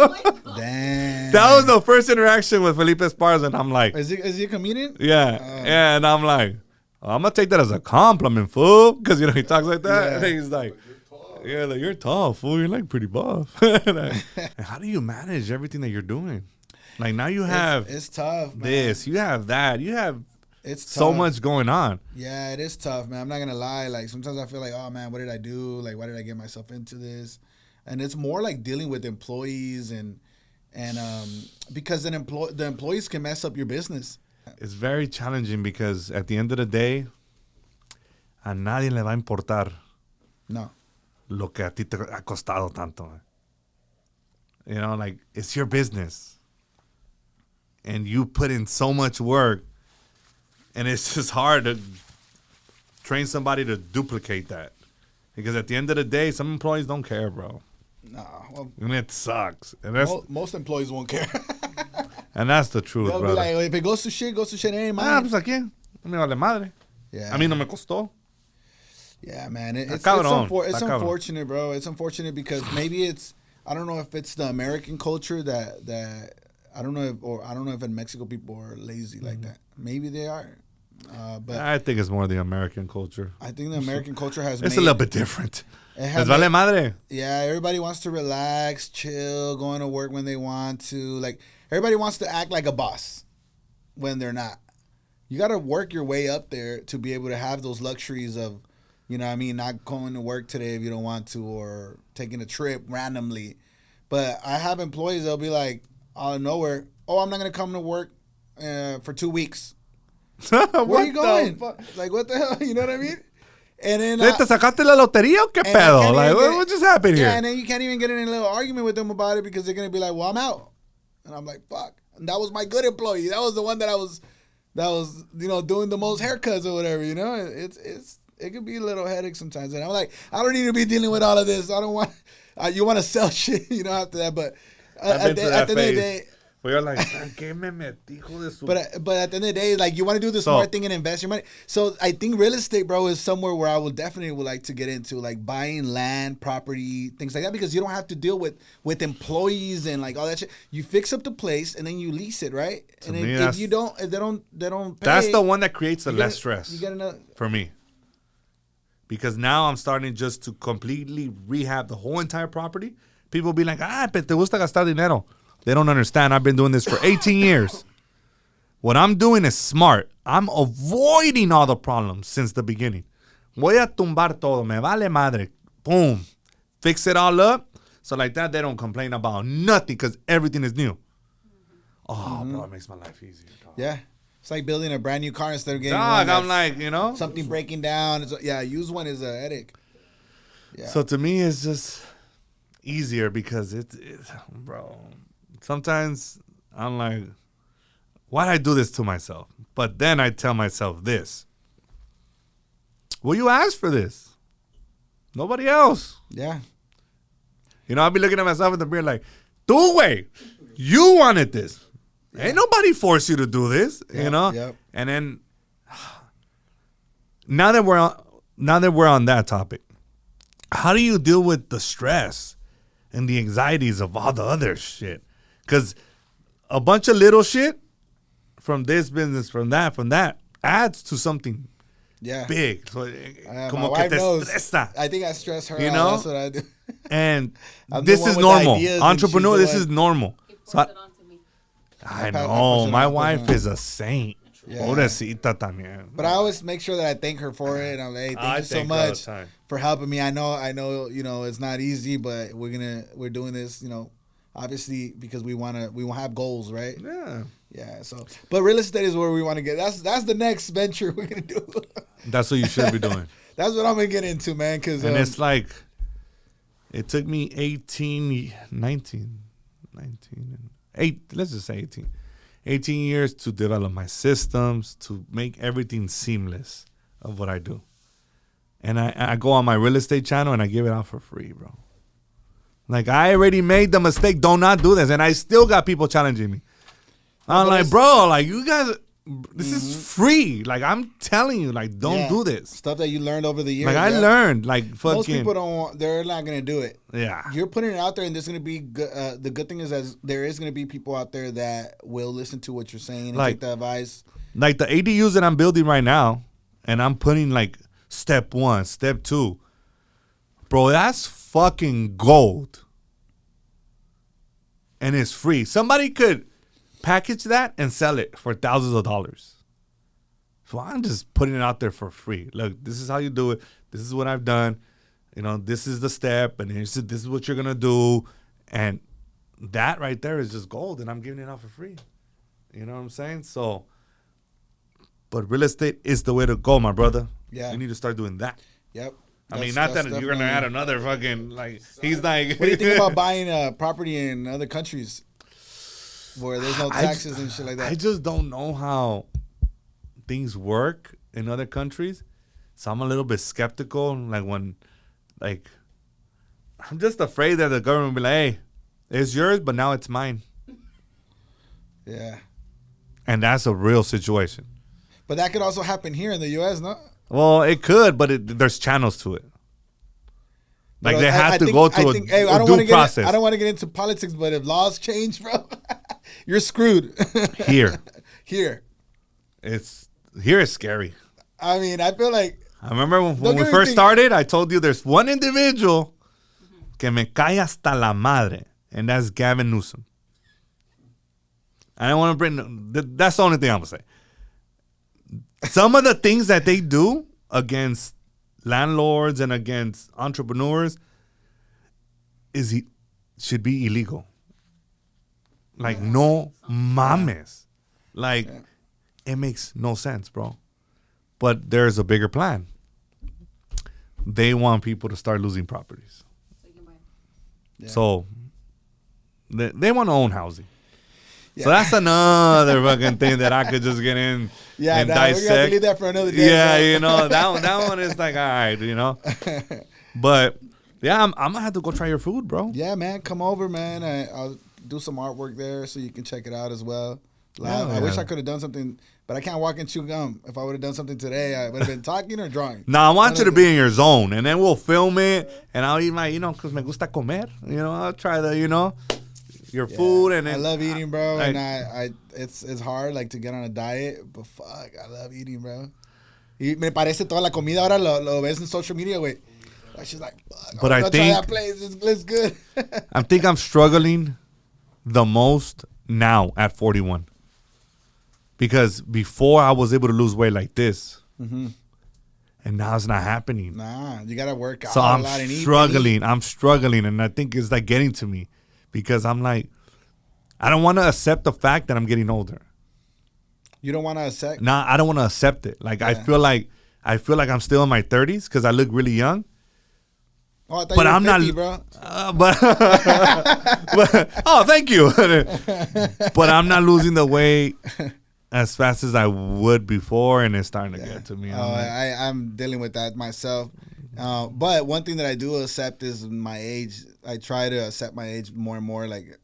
Damn. That was the first interaction with Felipe Esparza, and I'm like, is he a comedian? Yeah. And I'm like, I'm going to take that as a compliment, fool. Because, he talks like that. Yeah. And he's like, you're tall, fool. You're like pretty buff. And how do you manage everything that you're doing? Like now you have it's tough, man. This, you have that. You have it's so tough. much going on. Yeah, it is tough, man. I'm not going to lie. Like sometimes I feel like, oh, man, what did I do? Like, why did I get myself into this? And it's more like dealing with employees and because the employees can mess up your business. It's very challenging because at the end of the day, a nadie le va a importar lo que a ti te ha costado tanto. Like it's your business. And you put in so much work and it's just hard to train somebody to duplicate that. Because at the end of the day, some employees don't care, bro. No, well, and it sucks. And that's most employees won't care. And that's the truth, They'll brother. be like, if it goes to shit, it ain't mine. Pues aquí, me vale madre. Yeah. A mí no me costó. Yeah, man. It's unfortunate, bro. It's unfortunate because maybe I don't know if it's the American culture that I don't know if in Mexico people are lazy like that. Maybe they are. But I think it's more the American culture. I think the American culture has It's a little bit different. Les vale madre. Yeah, everybody wants to relax, chill, going to work when they want to. Like, everybody wants to act like a boss when they're not. You got to work your way up there to be able to have those luxuries of, You know what I mean? Not going to work today if you don't want to, or taking a trip randomly. But I have employees that'll be like, out of nowhere, oh, I'm not going to come to work for 2 weeks. Where are you going? Like, what the hell? You know what I mean? And then ¿Te sacaste la lotería o qué pedo? Like, what just happened here? Yeah, and then you can't even get in a little argument with them about it because they're going to be like, well, I'm out. And I'm like, fuck. And that was my good employee. That was the one that was, you know, doing the most haircuts or whatever, you know? It could be a little headache sometimes. And I'm like, I don't need to be dealing with all of this. I don't want, you want to sell shit, you know, after that. But at the end of the day, we are like, ¿qué me metí, hijo de su... but at the end of the day, like, you want to do the smart thing and invest your money. So I think real estate, bro, is somewhere where I would like to get into, like buying land, property, things like that, because you don't have to deal with employees and like all that shit. You fix up the place and then you lease it, right? And if they don't pay, that's the one that creates the less stress you get another, for me. Because now I'm starting just to completely rehab the whole entire property. People be like, pero te gusta gastar dinero. They don't understand. I've been doing this for 18 years. What I'm doing is smart. I'm avoiding all the problems since the beginning. Voy a tumbar todo. Me vale madre. Boom. Fix it all up. So like that, they don't complain about nothing because everything is new. Oh, bro, it makes my life easier. Dog. Yeah. It's like building a brand new car instead of getting one I'm like, you know. Something breaking down. Use one is a headache. Yeah. So to me, it's just easier because it's bro. Sometimes I'm like, why'd I do this to myself? But then I tell myself this. Well, you asked for this. Nobody else. Yeah. You know, I'll be looking at myself in the mirror like, do way. You wanted this. Yeah. Ain't nobody forced you to do this, you know? Yep. And then now that we're on that topic, how do you deal with the stress and the anxieties of all the other shit? Because a bunch of little shit from this business, from that, adds to something big. So, my wife knows. I think I stress her out. That's what I do. And this is normal. Entrepreneur, this is normal. So I know. My wife is a saint. Pobrecita también. But I always make sure that I thank her for it. And I'm like, hey, thank you so much for helping me. I know, you know, it's not easy, but we're doing this, you know, obviously because we want to have goals, right? Yeah. Yeah. So, but real estate is where we want to get. That's the next venture we're gonna do. That's what you should be doing. That's what I'm gonna get into, man. And it's like, it took me 18 years to develop my systems, to make everything seamless of what I do. And I go on my real estate channel and I give it out for free, bro. Like, I already made the mistake. Do not do this. And I still got people challenging me. I'm like, bro, like, you guys, this is free. Like, I'm telling you, like, don't do this. Stuff that you learned over the years. Like, I learned, like, fucking. Most people they're not going to do it. Yeah. You're putting it out there, and there's going to be, the good thing is that there is going to be people out there that will listen to what you're saying and take the advice. Like, the ADUs that I'm building right now, and I'm putting, like, step 1, step 2. Bro, that's fucking gold. And it's free. Somebody could package that and sell it for thousands of dollars. So I'm just putting it out there for free. Look, this is how you do it. This is what I've done. You know, this is the step, and this is what you're gonna do. And that right there is just gold, and I'm giving it out for free. You know what I'm saying? So, but real estate is the way to go, my brother. Yeah. You need to start doing that. Yep. I mean, not that you're gonna add another fucking, like, he's like. What do you think about buying a property in other countries where there's no taxes and shit like that? I just don't know how things work in other countries, so I'm a little bit skeptical. Like, when, like, I'm just afraid that the government will be like, hey, it's yours, but now it's mine. Yeah. And that's a real situation. But that could also happen here in the U.S., no? Well, it could, but there's channels to it. Like, they have to go to a due process. I don't want to get into politics, but if laws change, bro, you're screwed. Here. It's scary. I mean, I feel like. I remember when we first started, I told you there's one individual que me cae hasta la madre, and that's Gavin Newsom. I don't want to bring. That's the only thing I'm going to say. Some of the things that they do against landlords and against entrepreneurs should be illegal. Like, no mames. Like, it makes no sense, bro. But there's a bigger plan. They want people to start losing properties. So they want to own housing. Yeah. So that's another fucking thing that I could just get in and dissect. We're gonna leave that for another day. Yeah, bro. You know, that one is like, all right, you know. But yeah, I'm gonna have to go try your food, bro. Yeah, man, come over, man. I'll do some artwork there so you can check it out as well. I wish I could have done something, but I can't walk and chew gum. If I would have done something today, I would have been talking or drawing. No, I want you to be in your zone, and then we'll film it, and I'll eat my, you know, because me gusta comer. You know, I'll try the, you know, your food, and then I love eating, bro. And it's hard, like, to get on a diet, but fuck, I love eating, bro. Y me parece toda la comida ahora lo ves en social media, güey. She's like, fuck, but I think try that place. It's good. I think I'm struggling the most now at 41. Because before I was able to lose weight like this, and now it's not happening. Nah, you gotta work out. So I'm struggling. I'm struggling, and I think it's like getting to me, because I'm like, I don't want to accept the fact that I'm getting older. You don't want to accept? Nah, I don't want to accept it. Like, I feel like I'm still in my 30s because I look really young. Oh, I thought but you were 50, bro. But oh, thank you. But I'm not losing the weight as fast as I would before, and it's starting to get to me. I'm dealing with that myself. But one thing that I do accept is my age. I try to accept my age more and more. Like,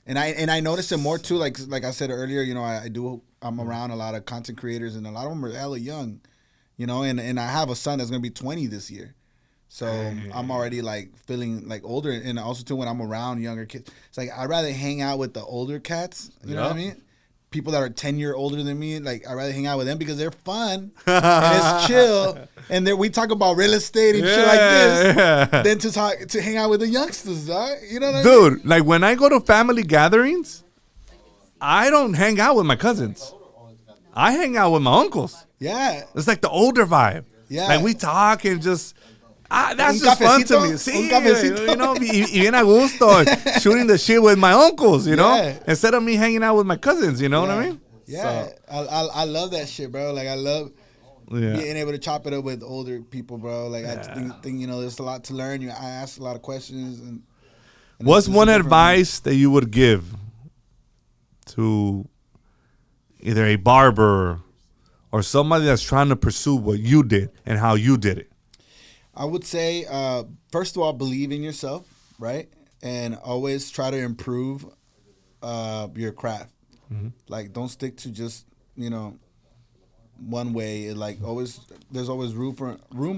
and I notice it more too. Like I said earlier, you know, I'm around a lot of content creators, and a lot of them are hella young. You know, and I have a son that's gonna be 20 this year. So I'm already like feeling like older, and also too when I'm around younger kids, it's like I'd rather hang out with the older cats. You know what I mean? People that are 10 years older than me, like I'd rather hang out with them because they're fun and it's chill, and we talk about real estate and shit like this, than to hang out with the youngsters, right? You know what I mean? Dude, like when I go to family gatherings, I don't hang out with my cousins. I hang out with my uncles. Yeah, it's like the older vibe. Yeah, like we talk and just. That's just fun to me. Sí, you know, y bien a gusto, shooting the shit with my uncles, you know, instead of me hanging out with my cousins, you know what I mean? Yeah, so. I love that shit, bro. Like I love being able to chop it up with older people, bro. Like I think you know, there's a lot to learn. I ask a lot of questions. And what's one advice that you would give to either a barber or somebody that's trying to pursue what you did and how you did it? I would say, first of all, believe in yourself, right? And always try to improve your craft. Mm-hmm. Like, don't stick to just, you know, one way. Like, there's always room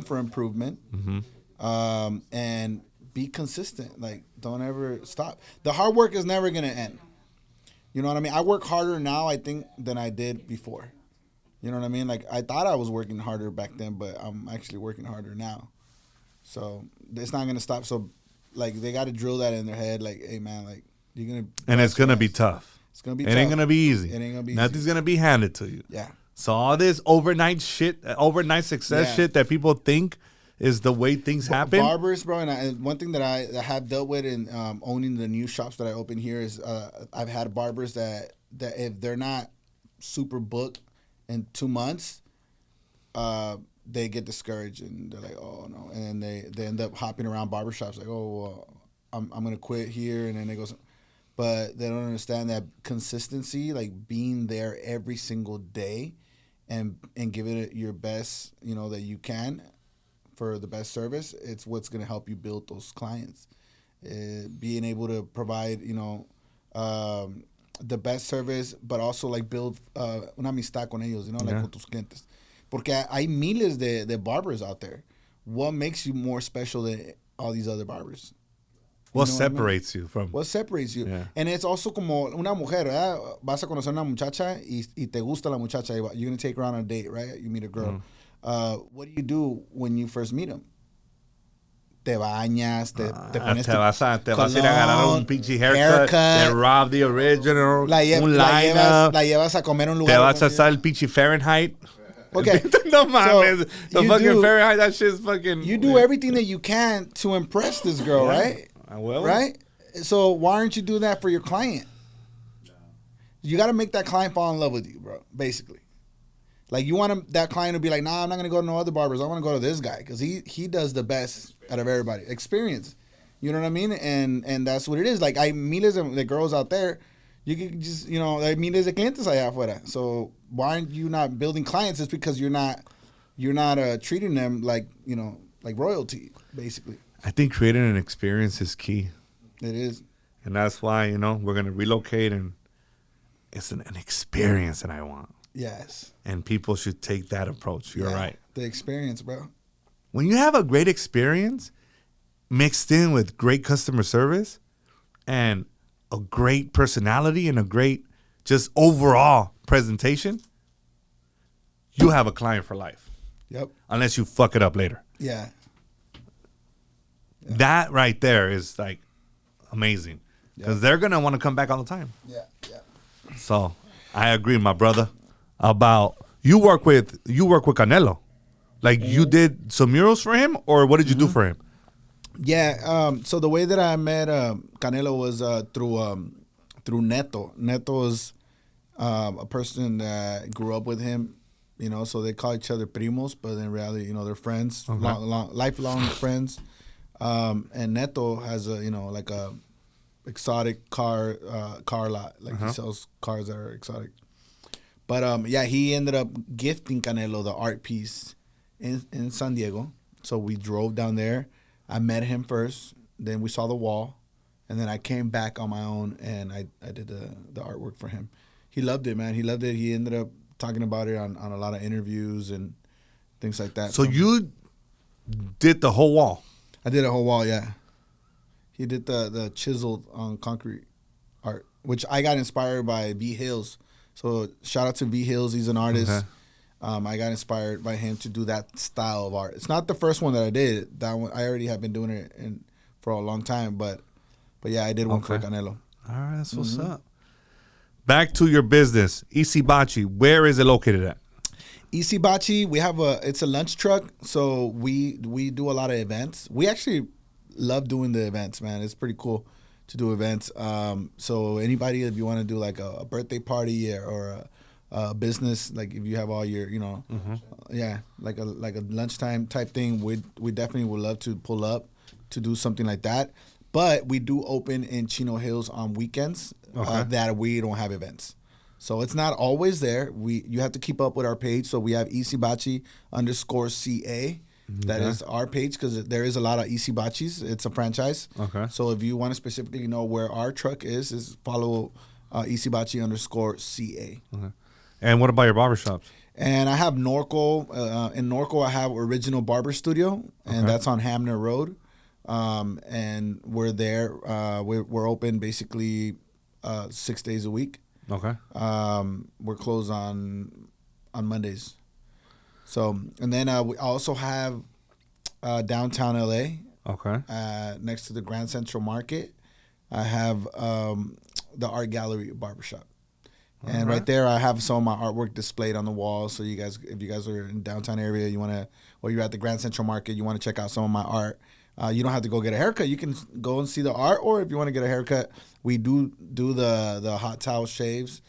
for improvement. Mm-hmm. And be consistent. Like, don't ever stop. The hard work is never going to end. You know what I mean? I work harder now, I think, than I did before. You know what I mean? Like, I thought I was working harder back then, but I'm actually working harder now. So it's not gonna stop. So, like, they got to drill that in their head. Like, hey, man, like, you're gonna. And it's gonna be tough. It's gonna be. It ain't gonna be easy. It ain't gonna be. Nothing's gonna be handed to you. Yeah. So all this overnight success shit that people think is the way things happen. Barbers, bro, and one thing that I have dealt with in owning the new shops that I open here is I've had barbers that if they're not super booked in 2 months, they get discouraged and they're like, oh no, and they end up hopping around barbershops like, oh well, I'm gonna quit here, and then they go, but they don't understand that consistency, like being there every single day, and giving it your best, you know, that you can for the best service. It's what's gonna help you build those clients. Being able to provide, you know, the best service, but also like build una amistad con ellos, you know, like con tus clientes. Porque hay miles de barbers out there. What makes you more special than all these other barbers? What separates you from? What separates you? Yeah. And it's also como una mujer, ¿verdad? Vas a conocer una muchacha y te gusta la muchacha. You're going to take her on a date, right? You meet a girl. What do you do when you first meet them? Te bañas, te pones te vas a ir a agarrar un pinche haircut, te rob the original, un lineup. La llevas a comer un lugar. Te vas a hacer el pinche Fahrenheit. Okay. No mames. The you fucking do- Fahrenheit, that shit's fucking. You do everything that you can to impress this girl, right? I will. Right? So why aren't you doing that for your client? You got to make that client fall in love with you, bro, basically. Like, you want that client to be like, nah, I'm not going to go to no other barbers. I want to go to this guy because he does the best out of everybody. Experience. You know what I mean? And that's what it is. Like, hay miles de girls out there. You can just, you know, hay miles de clientes allá afuera. So why aren't you not building clients? It's because you're not treating them like, you know, like royalty, basically. I think creating an experience is key. It is. And that's why, you know, we're going to relocate, and it's an experience that I want. Yes. And people should take that approach. You're right. The experience, bro. When you have a great experience mixed in with great customer service and a great personality and a great just overall presentation, you have a client for life. Yep. Unless you fuck it up later. Yeah. That right there is like amazing. Because they're going to want to come back all the time. Yeah. Yeah. So I agree, my brother, about you work with Canelo. Like, you did some murals for him, or what did you do for him? Yeah. So the way that I met Canelo was through Neto. Neto is a person that grew up with him, you know, so they call each other primos, but in reality, you know, they're friends, lifelong friends. And Neto has a, you know, like a exotic car lot. Like, he sells cars that are exotic. But yeah, he ended up gifting Canelo the art piece in San Diego. So we drove down there. I met him first. Then we saw the wall. And then I came back on my own, and I did the artwork for him. He loved it, man. He loved it. He ended up talking about it on a lot of interviews and things like that. So you did the whole wall? I did a whole wall, yeah. He did the chiseled on concrete art, which I got inspired by V Hills. So shout out to V Hills. He's an artist. Okay. I got inspired by him to do that style of art. It's not the first one that I did. That one I already have been doing it for a long time, but yeah, I did one for Canelo. All right, that's what's up. Back to your business, Easybachi. Where is it located at? Easybachi, it's a lunch truck, so we do a lot of events. We actually love doing the events, man. It's pretty cool to do events. So anybody, if you want to do like a birthday party or a business, like if you have all your, you know, like a lunchtime type thing, we definitely would love to pull up to do something like that. But we do open in Chino Hills on weekends that we don't have events. So it's not always there. You have to keep up with our page. So we have Easybachi_CA. That is our page, because there is a lot of Easybachis. It's a franchise. Okay. So if you want to specifically know where our truck is follow Easybachi_CA. Okay. And what about your barbershops? And I have Norco. In Norco, I have Original Barber Studio, and that's on Hamner Road. And we're there. We're open basically 6 days a week. Okay. We're closed on Mondays. So, and then we also have downtown LA. Okay. Next to the Grand Central Market, I have the Art Gallery Barbershop. And right there, I have some of my artwork displayed on the wall. So you guys, if you guys are in downtown area, or you're at the Grand Central Market, you want to check out some of my art. You don't have to go get a haircut. You can go and see the art, or if you want to get a haircut, we do the hot towel shaves.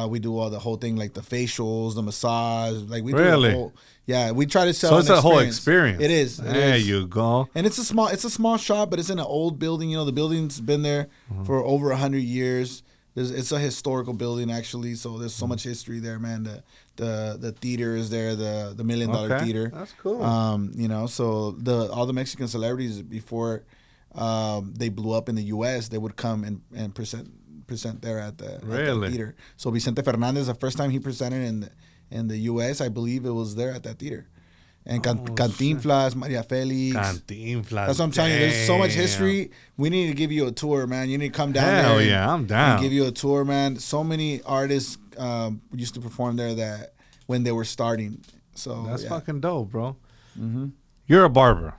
We do the whole thing, like the facials, the massage. Like we do the whole, yeah. We try to sell. So it's a whole experience. It is. There you go. And it's a small shop, but it's in an old building. You know, the building's been there for over 100 years. It's a historical building, actually. So there's so much history there, man. The theater is there, the $1 Million Theater. That's cool. You know, so all the Mexican celebrities before they blew up in the U.S., they would come and present there at the theater. So Vicente Fernandez, the first time he presented in the U.S., I believe it was there at that theater. And Cantinflas, Maria Felix. Cantinflas. That's what I'm telling you. There's so much history. We need to give you a tour, man. You need to come down there. Hell yeah, I'm down. And give you a tour, man. So many artists used to perform there that when they were starting. So that's fucking dope, bro. Mm-hmm. You're a barber,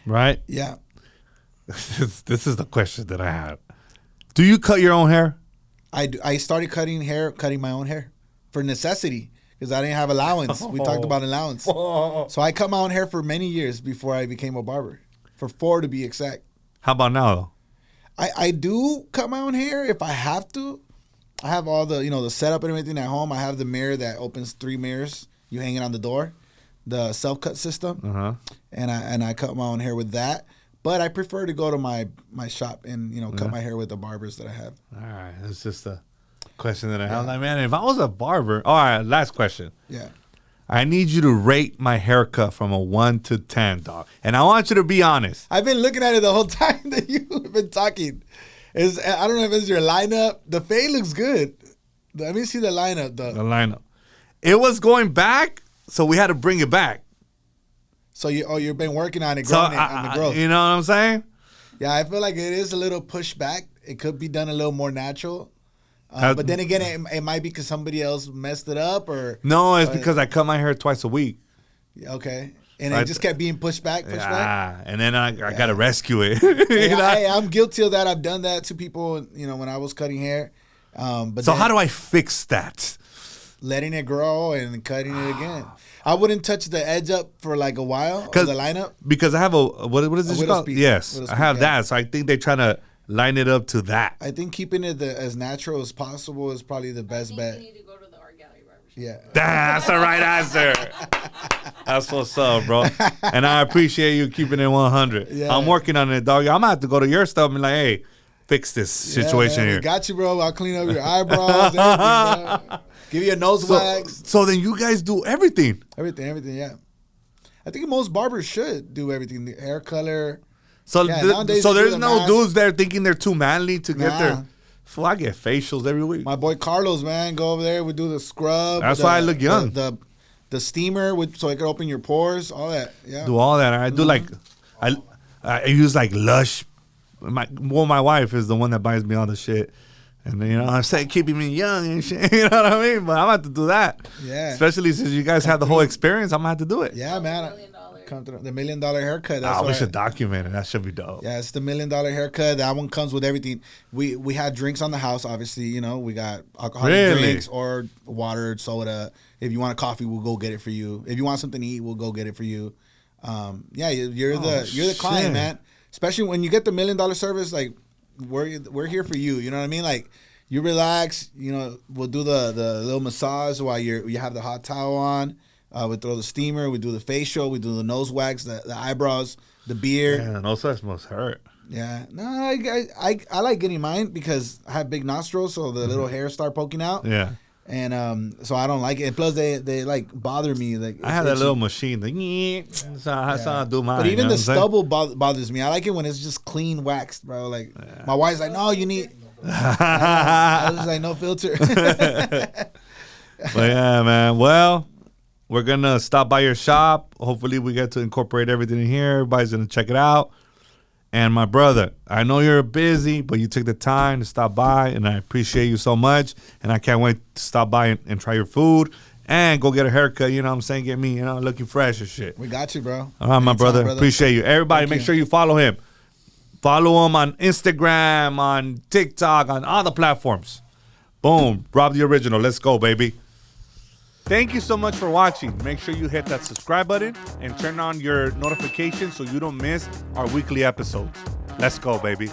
right? Yeah. This is the question that I have. Do you cut your own hair? I do. I started cutting my own hair for necessity. because I didn't have allowance. We talked about allowance. So I cut my own hair for many years before I became a barber. For 4 to be exact. How about now, though? I do cut my own hair if I have to. I have all the, the setup and everything at home. I have the mirror that opens 3 mirrors. You hang it on the door. The self-cut system. Uh-huh. And I cut my own hair with that. But I prefer to go to my shop and, cut my hair with the barbers that I have. All right. It's just a question that I have. Like, man, if I was a barber. All right, last question. Yeah. I need you to rate my haircut from a 1 to 10, dog. And I want you to be honest. I've been looking at it the whole time that you've been talking. I don't know if it's your lineup. The fade looks good. Let me see the lineup, though. The lineup. It was going back, so we had to bring it back. So you've been working on it, growing on the growth. You know what I'm saying? Yeah, I feel like it is a little pushed back. It could be done a little more natural. But then again, it might be because somebody else messed it up, or no, it's because I cut my hair twice a week. Okay. And it just kept being pushed back. And then I got to rescue it. Hey, I'm guilty of that. I've done that to people, when I was cutting hair. But so how do I fix that? Letting it grow and cutting it again. I wouldn't touch the edge up for like a while, the lineup. Because I have what is this called? Speed. Yes, I have that. So I think they're trying to line it up to that. I think keeping it as natural as possible is probably the best bet. You need to go to the Art Gallery Barbershop. Yeah. That's the right answer. That's what's up, bro. And I appreciate you keeping it 100. Yeah. I'm working on it, dog. I'm going to have to go to your stuff and be like, hey, fix this situation here. Got you, bro. I'll clean up your eyebrows, everything, bro. Give you a nose wax. So then you guys do everything. Everything, yeah. I think most barbers should do everything. The hair color. So, nowadays so they do there's the no mask. dudes there thinking they're too manly to get Nah. their... So I get facials every week. My boy Carlos, man, go over there. We do the scrub. That's why I look young. The steamer, so it can open your pores, all that. Yeah. Do all that. I do like... I use like Lush. My wife is the one that buys me all the shit. And then, I'm saying keeping me young and shit. You know what I mean? But I'm going to have to do that. Yeah. Especially since you guys have the whole experience. I'm going to have to do it. Yeah, man. Come through the $1 million haircut. That's we should document it. That should be dope. Yeah, it's the $1 million haircut. That one comes with everything. We had drinks on the house, obviously. We got alcoholic drinks or water, soda. If you want a coffee, we'll go get it for you. If you want something to eat, we'll go get it for you. You're the client, man. Especially when you get the $1 million service, like we're here for you. You know what I mean? Like you relax. We'll do the little massage while you have the hot towel on. We throw the steamer. We do the facial. We do the nose wax, the eyebrows, the beard. Yeah, nose wax must hurt. Yeah, no, I like getting mine because I have big nostrils, so the little hairs start poking out. Yeah. And so I don't like it. And plus, they like bother me. Like I have that little machine. That's how I do mine. But even the stubble bothers me. I like it when it's just clean waxed, bro. Like my wife's like, no, you need. I was like, no filter. But yeah, man. Well, we're gonna stop by your shop. Hopefully, we get to incorporate everything in here. Everybody's gonna check it out. And my brother, I know you're busy, but you took the time to stop by, and I appreciate you so much. And I can't wait to stop by and try your food and go get a haircut. You know what I'm saying? Get me, looking fresh and shit. We got you, bro. All right, my brother. Appreciate you. Everybody, make sure you follow him. Follow him on Instagram, on TikTok, on all the platforms. Boom. Rob the Original. Let's go, baby. Thank you so much for watching. Make sure you hit that subscribe button and turn on your notifications so you don't miss our weekly episodes. Let's go, baby.